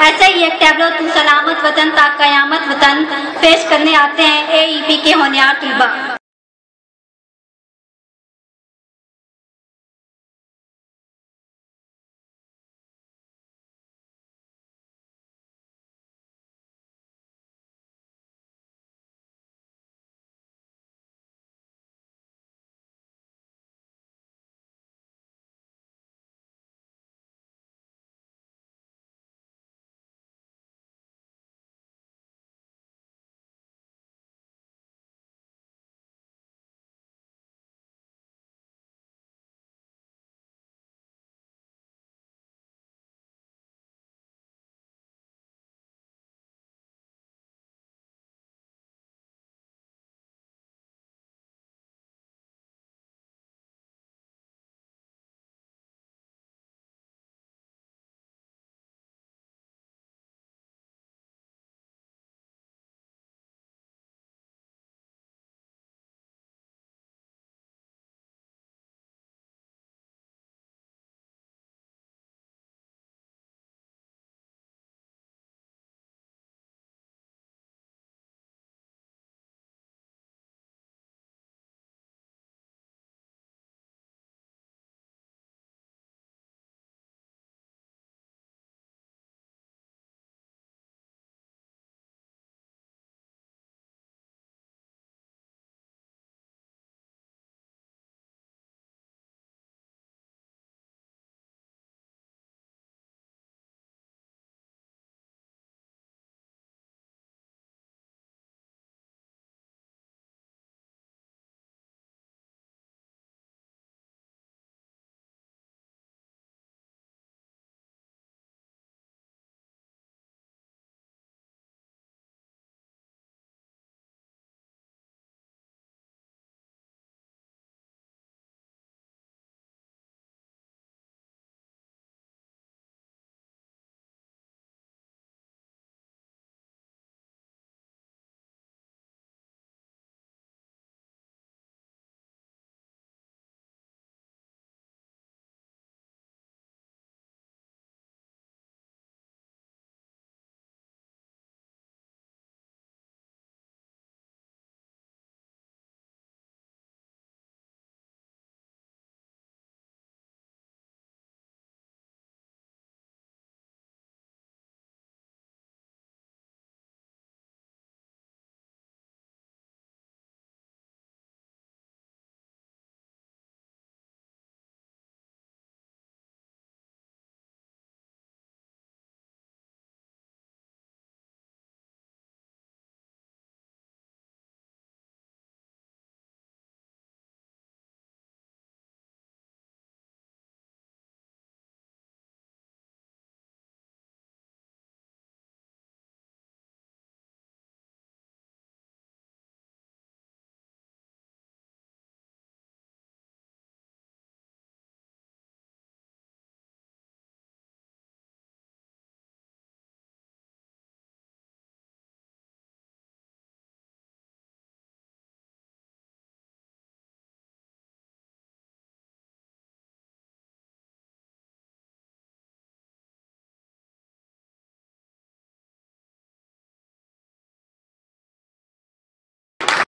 ऐसे ही एक टैबलो तू सलामत वतन ता कयामत वतन पेश करने आते हैं AEP के होनहार तलबा।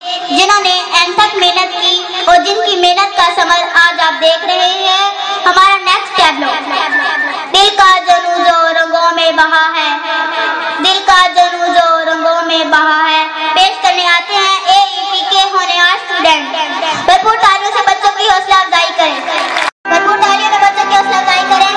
जिन्होंने अनथक मेहनत की और जिनकी मेहनत का समर आज आप देख रहे हैं। हमारा नेक्स्ट टैब्लो दिल का जनू जो रंगों में बहा है, दिल का जनू जो रंगों में बहा है, पेश करने आते हैं AEP के होनहार स्टूडेंट। भरपूर तालियों से बच्चों की हौसला अफजाई करें, भरपूर तालियों में बच्चों की हौसला अफजाई करें।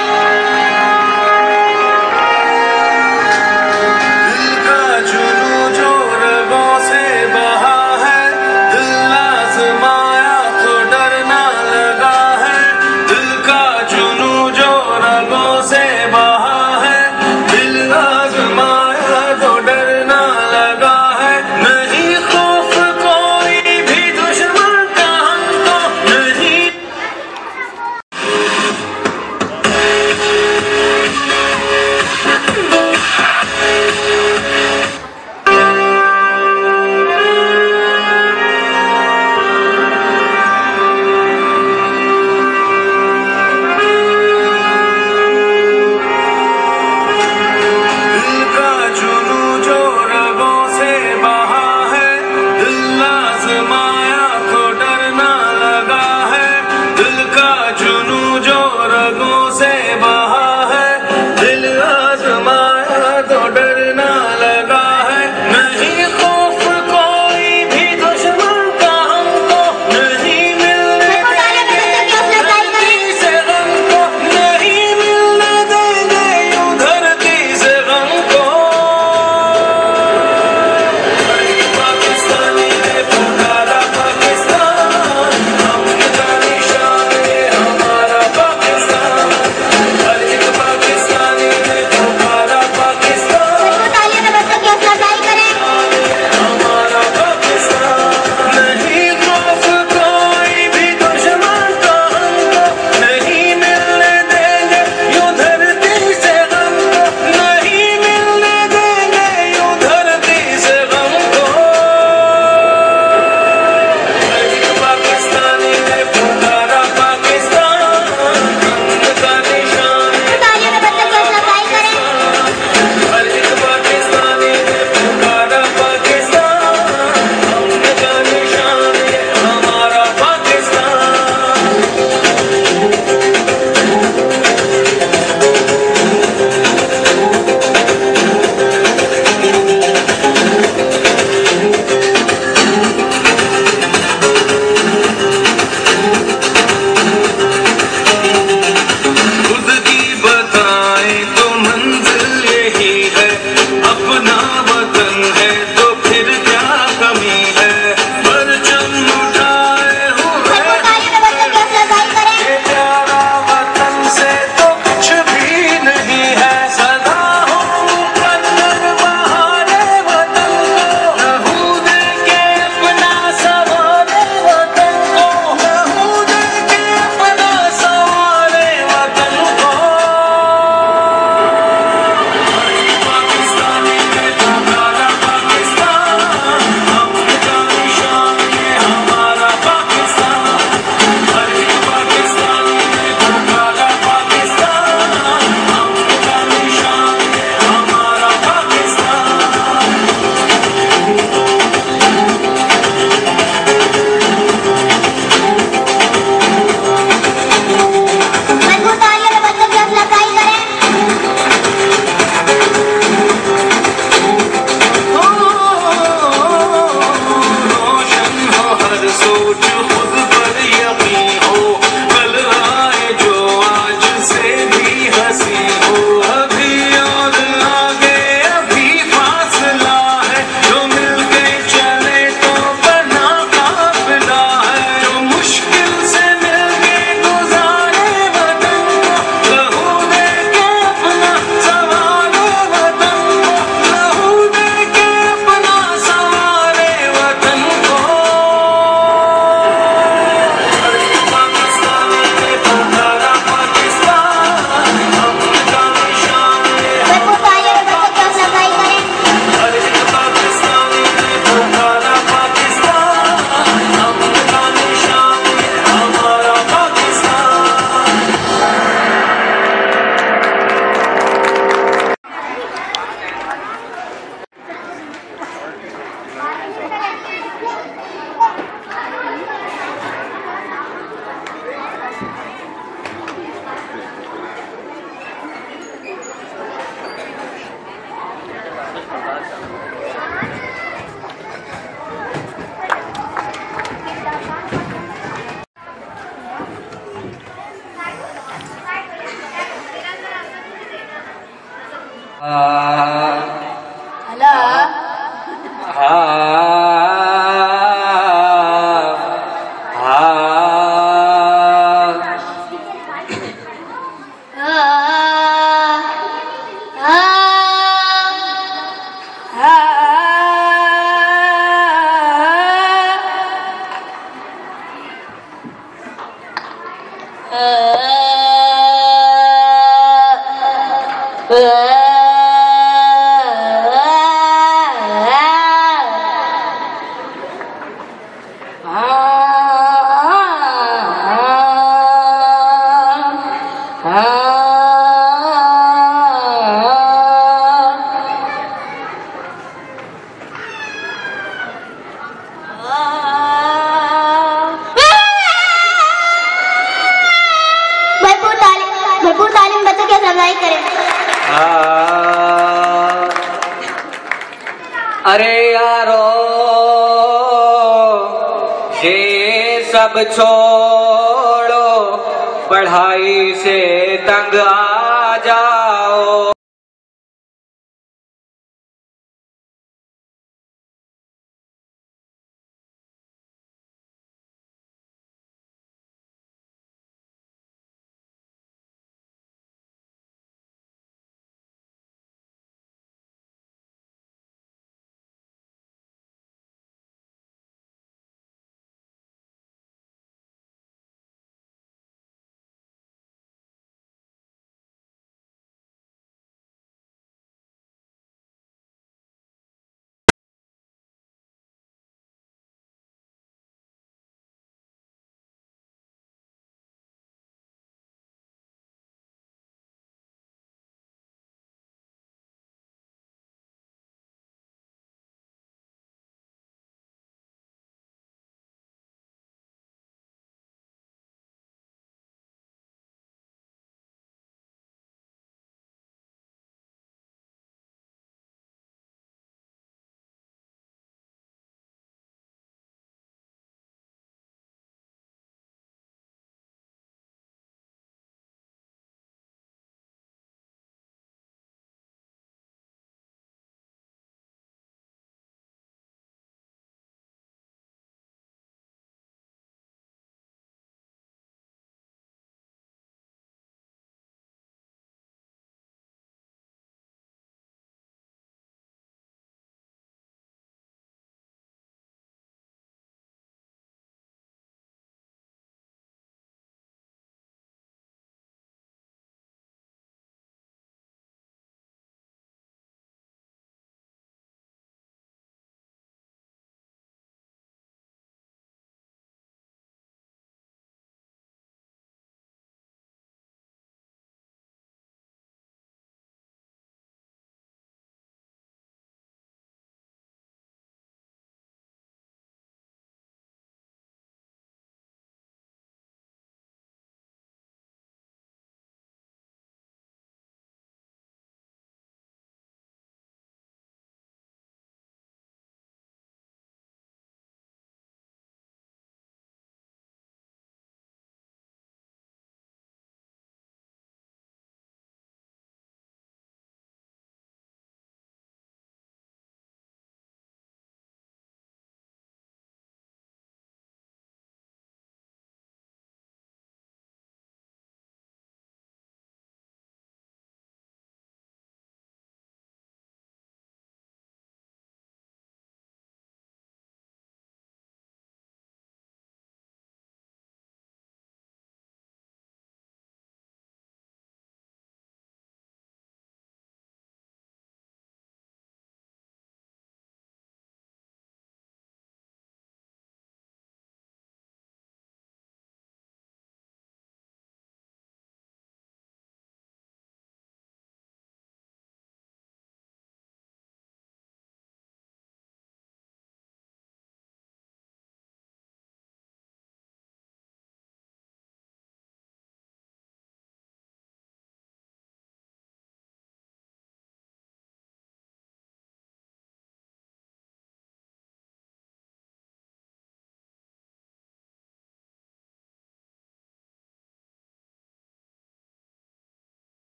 भरपूर तालीम बच्चों की रहनुमाई करें। अरे यारो ये सब छोड़ो, पढ़ाई से तंग आ जाओ।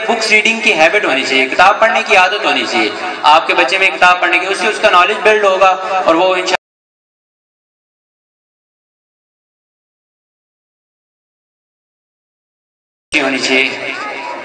बुक्स रीडिंग की हैबिट होनी चाहिए, किताब पढ़ने की आदत होनी चाहिए आपके बच्चे में, किताब पढ़ने की, उससे उसका नॉलेज बिल्ड होगा और वो इंशाल्लाह होनी चाहिए।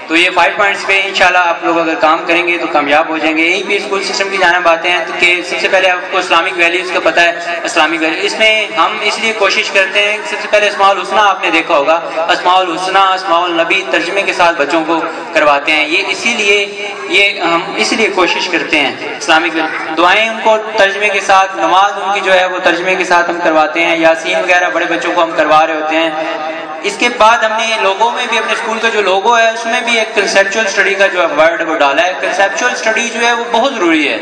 तो ये 5 पॉइंट्स पे इंशाल्लाह आप लोग अगर काम करेंगे तो कामयाब हो जाएंगे। यही भी स्कूल सिस्टम की जाना बातें हैं कि सबसे पहले आपको इस्लामिक वैल्यूज़ का पता है, इस्लामिक वैल्यू इसमें हम इसलिए कोशिश करते हैं कि सबसे पहले अस्माउल हुस्ना आपने देखा होगा, अस्माउल हुस्ना अस्माउल नबी तर्जमे के साथ बच्चों को करवाते हैं। ये इसीलिए हम इसलिए कोशिश करते हैं इस्लामिक दुआएं उनको तर्जमे के साथ, नमाज उनकी जो है वो तर्जमे के साथ हम करवाते हैं, यासीन वगैरह बड़े बच्चों को हम करवा रहे होते हैं। इसके बाद हमने लोगों में भी, अपने स्कूल का जो लोगो है उसमें भी एक कंसेप्चुअल स्टडी का जो वर्ड वो डाला है। कंसेप्चुअल स्टडी जो है वो बहुत ज़रूरी है।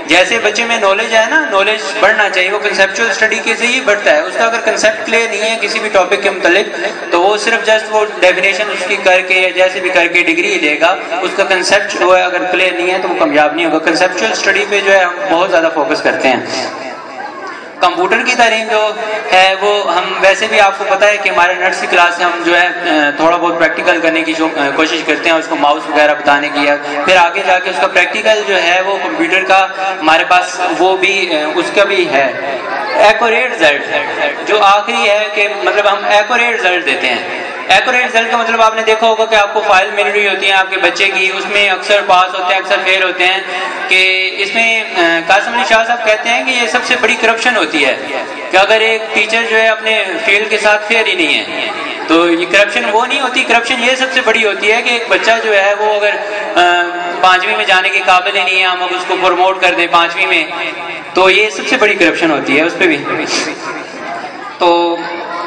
जैसे बच्चे में नॉलेज है ना, नॉलेज बढ़ना चाहिए, वो कंसेप्चुअल स्टडी के से ही बढ़ता है। उसका अगर कंसेप्ट क्लियर नहीं है किसी भी टॉपिक के मुतालिक तो वो सिर्फ जस्ट वो डेफिनेशन उसकी करके या जैसे भी करके डिग्री लेगा, उसका कंसेप्ट जो है अगर क्लियर नहीं है तो वो कामयाब नहीं होगा। कंसेप्चुअल स्टडी पे जो है हम बहुत ज़्यादा फोकस करते हैं। कंप्यूटर की तालीम जो है वो हम वैसे भी आपको पता है कि हमारे नर्सरी क्लास से हम जो है थोड़ा बहुत प्रैक्टिकल करने की जो कोशिश करते हैं, उसको माउस वगैरह बताने की, फिर आगे जाके उसका प्रैक्टिकल जो है वो कंप्यूटर का हमारे पास वो भी उसका भी है एक्यूरेट रिजल्ट जो आखिरी है कि मतलब हम एक्यूरेट रिजल्ट देते हैं। एक्यूरेट रिजल्ट का मतलब आपने देखा होगा कि आपको फाइल मिल रही होती है आपके बच्चे की, उसमें अक्सर पास होते हैं अक्सर फेल होते हैं, कि इसमें कासिम अली शाह साहब कहते हैं कि ये सबसे बड़ी करप्शन होती है कि अगर एक टीचर जो है अपने फील्ड के साथ फेयर ही नहीं है तो ये करप्शन वो नहीं होती। करप्शन ये सबसे बड़ी होती है कि एक बच्चा जो है वो अगर 5वीं में जाने के काबिल ही नहीं है, हम अगर उसको प्रमोट कर दें 5वीं में, तो ये सबसे बड़ी करप्शन होती है उस पर भी। तो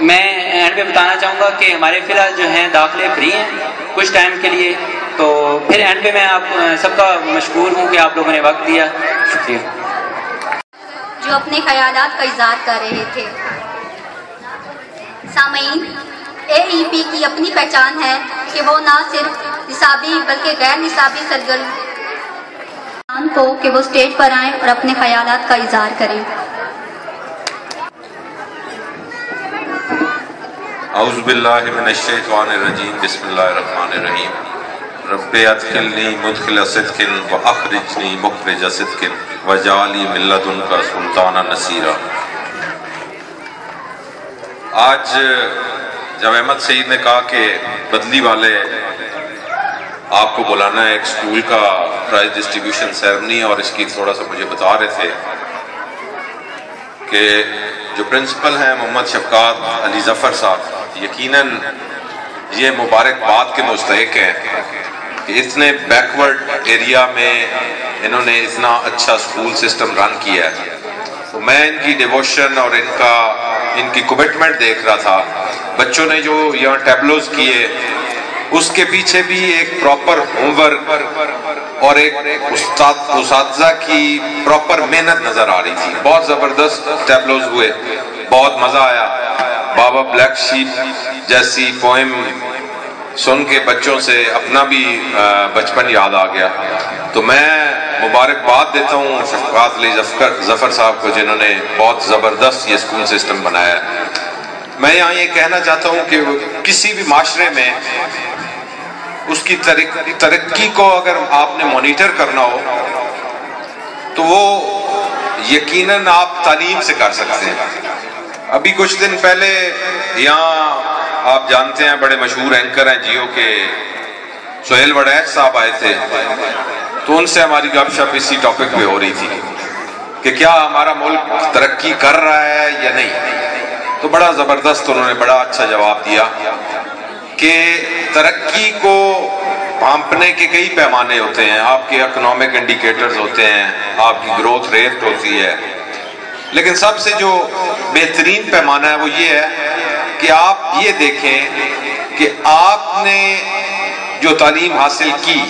मैं एंड पे बताना चाहूँगा कि हमारे फिलहाल जो हैं दाखिले फ्री हैं कुछ टाइम के लिए, तो फिर एंड पे मैं आप सबका मशकूर हूँ कि आप लोगों ने वक्त दिया, शुक्रिया। जो अपने ख्यालात का इज़हार कर रहे थे। सामीन, AEP की अपनी पहचान है कि वो ना सिर्फ निसाबी बल्कि गैर निसाबी सरगर्म को कि वो स्टेज पर आएँ और अपने ख्यालात का इज़हार करें। औज़ुबिल्लाहि मिनश्शैतानिर्रजीम, बिस्मिल्लाहिर्रहमानिर्रहीम। रब्बे अदखिलनी मुदखिल सिद्किन व अखरिजनी मुखरिज सिद्किन वजाली मिन लदुनका सुल्ताना नसीरा। आज जब अहमद सईद ने कहा कि बदली वाले आपको बुलाना है एक स्कूल का प्राइज डिस्ट्रीब्यूशन सेरेमनी, और इसकी थोड़ा सा मुझे बता रहे थे कि जो प्रिंसिपल हैं मोहम्मद शफकात अली जफर साहब, यकीनन ये मुबारकबाद के मुस्तहिक हैं कि इतने बैकवर्ड एरिया में इन्होंने इतना अच्छा स्कूल सिस्टम रन किया है। तो मैं इनकी डिवोशन और इनकी कमिटमेंट देख रहा था। बच्चों ने जो यहाँ टैबलोज किए उसके पीछे भी एक प्रॉपर होमवर्क और एक उस्ताद की प्रॉपर मेहनत नजर आ रही थी। बहुत जबरदस्त टैबलोज हुए, बहुत मजा आया। बाबा ब्लैक शीप जैसी पोएम सुन के बच्चों से अपना भी बचपन याद आ गया। तो मैं मुबारकबाद देता हूँ शफकात अली जफर साहब को जिन्होंने बहुत ज़बरदस्त ये स्कूल सिस्टम बनाया है। मैं यहाँ ये कहना चाहता हूँ कि किसी भी माशरे में उसकी तरक्की को अगर आपने मॉनिटर करना हो तो वो यकीनन आप तालीम से कर सकते हैं। अभी कुछ दिन पहले यहाँ आप जानते हैं बड़े मशहूर एंकर हैं जियो के सोहेल वड़ैच साहब आए थे, तो उनसे हमारी गपशप इसी टॉपिक पे हो रही थी कि क्या हमारा मुल्क तरक्की कर रहा है या नहीं। तो बड़ा ज़बरदस्त उन्होंने बड़ा अच्छा जवाब दिया कि तरक्की को भांपने के कई पैमाने होते हैं। आपके इकोनॉमिक इंडिकेटर्स होते हैं, आपकी ग्रोथ रेट होती है, लेकिन सबसे जो बेहतरीन पैमाना है वो ये है कि आप ये देखें कि आपने जो तालीम हासिल की,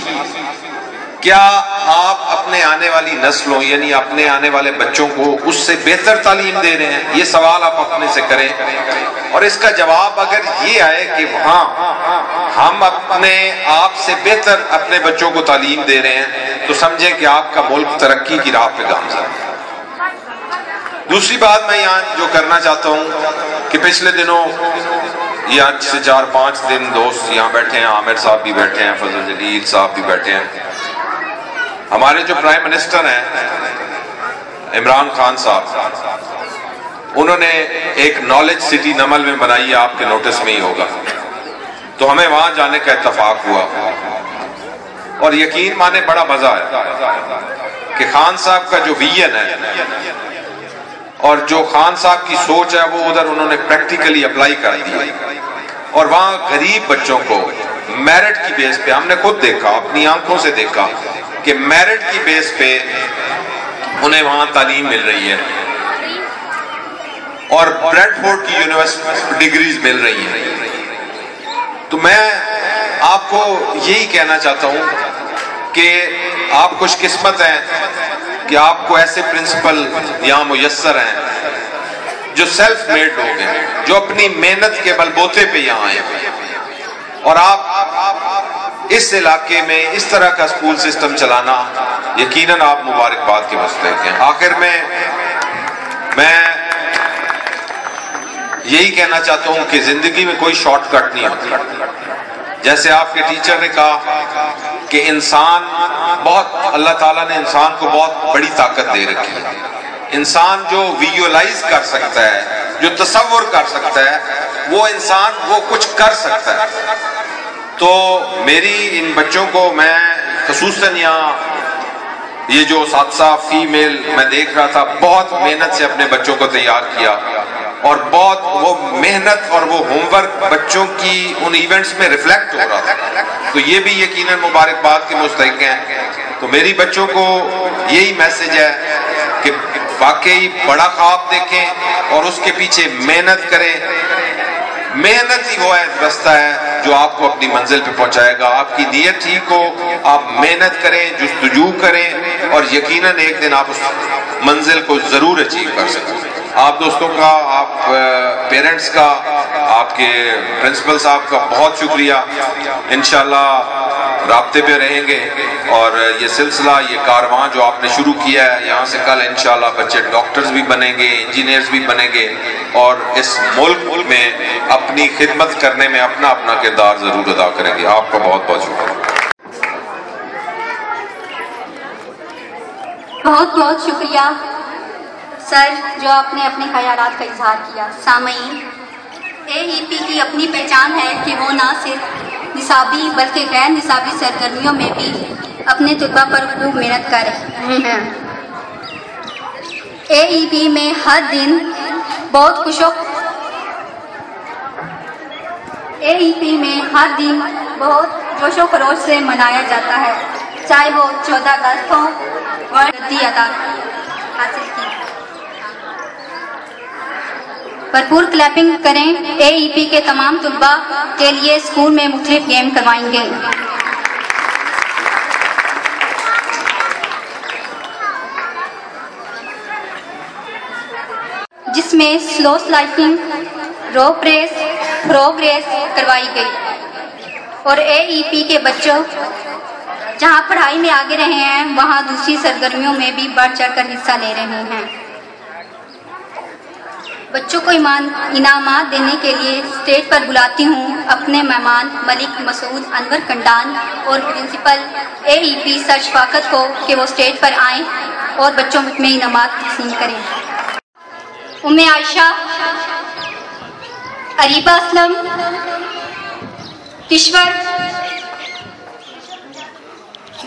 क्या आप अपने आने वाली नस्लों यानी अपने आने वाले बच्चों को उससे बेहतर तालीम दे रहे हैं। ये सवाल आप अपने से करें, और इसका जवाब अगर ये आए कि हाँ हम अपने आप से बेहतर अपने बच्चों को तालीम दे रहे हैं, तो समझें कि आपका मुल्क तरक्की की राह पे गामज़न है। दूसरी बात मैं यहाँ जो करना चाहता हूँ कि पिछले दिनों ये आज से 4-5 दिन दोस्त यहाँ बैठे हैं, आमिर साहब भी बैठे हैं, फजल जलील साहब भी बैठे हैं। हमारे जो प्राइम मिनिस्टर हैं इमरान खान साहब, उन्होंने एक नॉलेज सिटी नमल में बनाई है, आपके नोटिस में ही होगा। तो हमें वहां जाने का इत्तेफाक हुआ और यकीन माने बड़ा मजा है कि खान साहब का जो विजन है और जो खान साहब की सोच है वो उधर उन्होंने प्रैक्टिकली अप्लाई कर दी और वहां गरीब बच्चों को मेरिट की बेस पे, हमने खुद देखा, अपनी आंखों से देखा कि मेरिट की बेस पे उन्हें वहां तालीम मिल रही है और ब्रेडफोर्ड की यूनिवर्सिटी डिग्रीज मिल रही है। तो मैं आपको यही कहना चाहता हूं कि आप खुशकिस्मत हैं कि आपको ऐसे प्रिंसिपल यहां मुयस्सर हैं जो सेल्फ मेड लोग हैं, जो अपनी मेहनत के बलबूते पे यहां आए और आप इस इलाके में इस तरह का स्कूल सिस्टम चलाना यकीनन आप मुबारकबाद के मुस्तहिक हैं। आखिर में मैं यही कहना चाहता हूं कि जिंदगी में कोई शॉर्टकट नहीं होती। जैसे आपके टीचर ने कहा कि इंसान बहुत, अल्लाह ताला ने इंसान को बहुत बड़ी ताकत दे रखी है। इंसान जो विजुअलाइज कर सकता है, जो तसव्वुर कर सकता है, वो इंसान वो कुछ कर सकता है। तो मेरी इन बच्चों को मैं खुसूसन यहाँ ये जो साथसा फीमेल मैं देख रहा था, बहुत मेहनत से अपने बच्चों को तैयार किया और बहुत वो मेहनत और वो होमवर्क बच्चों की उन इवेंट्स में रिफ्लेक्ट हो रहा था। तो ये भी यकीनन मुबारकबाद के मुस्तहिक हैं। तो मेरी बच्चों को यही मैसेज है कि वाकई बड़ा ख्वाब देखें और उसके पीछे मेहनत करें। मेहनत ही वो है रास्ता है जो आपको अपनी मंजिल पे पहुंचाएगा। आपकी नीयत ठीक हो, आप मेहनत करें, जुस्तजू करें और यकीनन एक दिन आप उस मंजिल को जरूर अचीव कर सकें। आप दोस्तों का, आप पेरेंट्स का, आपके प्रिंसिपल साहब का बहुत शुक्रिया। इंशाल्लाह राब्ते पे रहेंगे और ये सिलसिला, ये कारवां जो आपने शुरू किया है, यहाँ से कल इंशाल्लाह बच्चे डॉक्टर्स भी बनेंगे, इंजीनियर्स भी बनेंगे और इस मुल्क में अपनी खिदमत करने में अपना अपना किरदार जरूर अदा करेंगे। आपका बहुत बहुत शुक्रिया। बहुत बहुत शुक्रिया सर, जो आपने अपने ख्यालात का इजहार किया। सामईन, AEP की अपनी पहचान है कि वो ना सिर्फ निसाबी बल्कि गैर निसाबी सरगर्मियों में भी अपने तलबा पर खूब मेहनत कर रहे हैं। AEP में हर दिन बहुत जोशो खरोश से मनाया जाता है, चाहे वो 14 अगस्त हो और अदा हासिल की। भरपूर क्लैपिंग करें। AEP के तमाम तलबा के लिए स्कूल में मुख्तलिफ गेम करवाएंगे, जिसमें स्लो स्लाइडिंग, रोप रेस, फ्रॉग रेस करवाई गई और AEP के बच्चों जहां पढ़ाई में आगे रहे हैं वहां दूसरी सरगर्मियों में भी बढ़ चढ़कर हिस्सा ले रहे हैं। बच्चों को इनामात देने के लिए स्टेज पर बुलाती हूँ अपने मेहमान मलिक मसूद अनवर कंडान और प्रिंसिपल AEP सर शफाकत को कि वो स्टेज पर आएं और बच्चों में इनामात तकसीम करें। उम्मे आयशा, अरीबा असलम, किश्वर,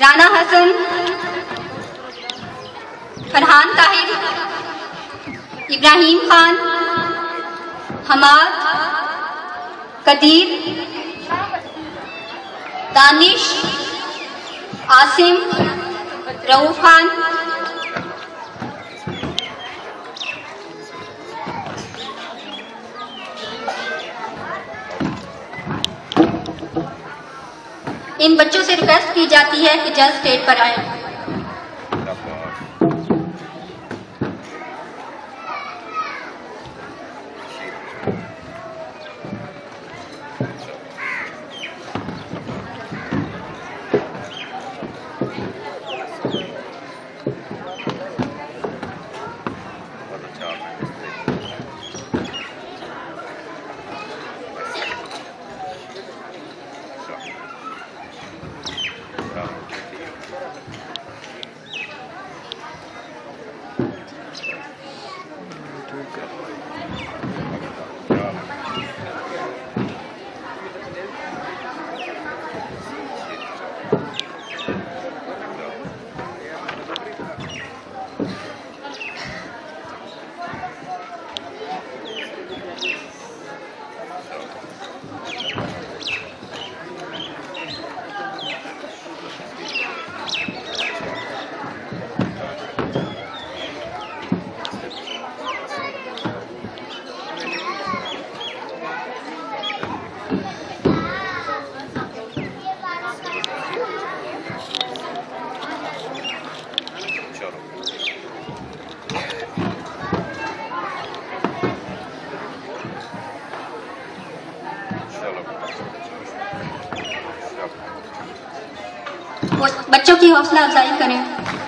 राना हसन, फरहान ताहिर, इब्राहिम खान, हमाद, कदीर, दानिश, आसिम, रऊफ खान, इन बच्चों से रिक्वेस्ट की जाती है कि जल्द स्टेज पर आए। बच्चों की हौसला अफजाई करें।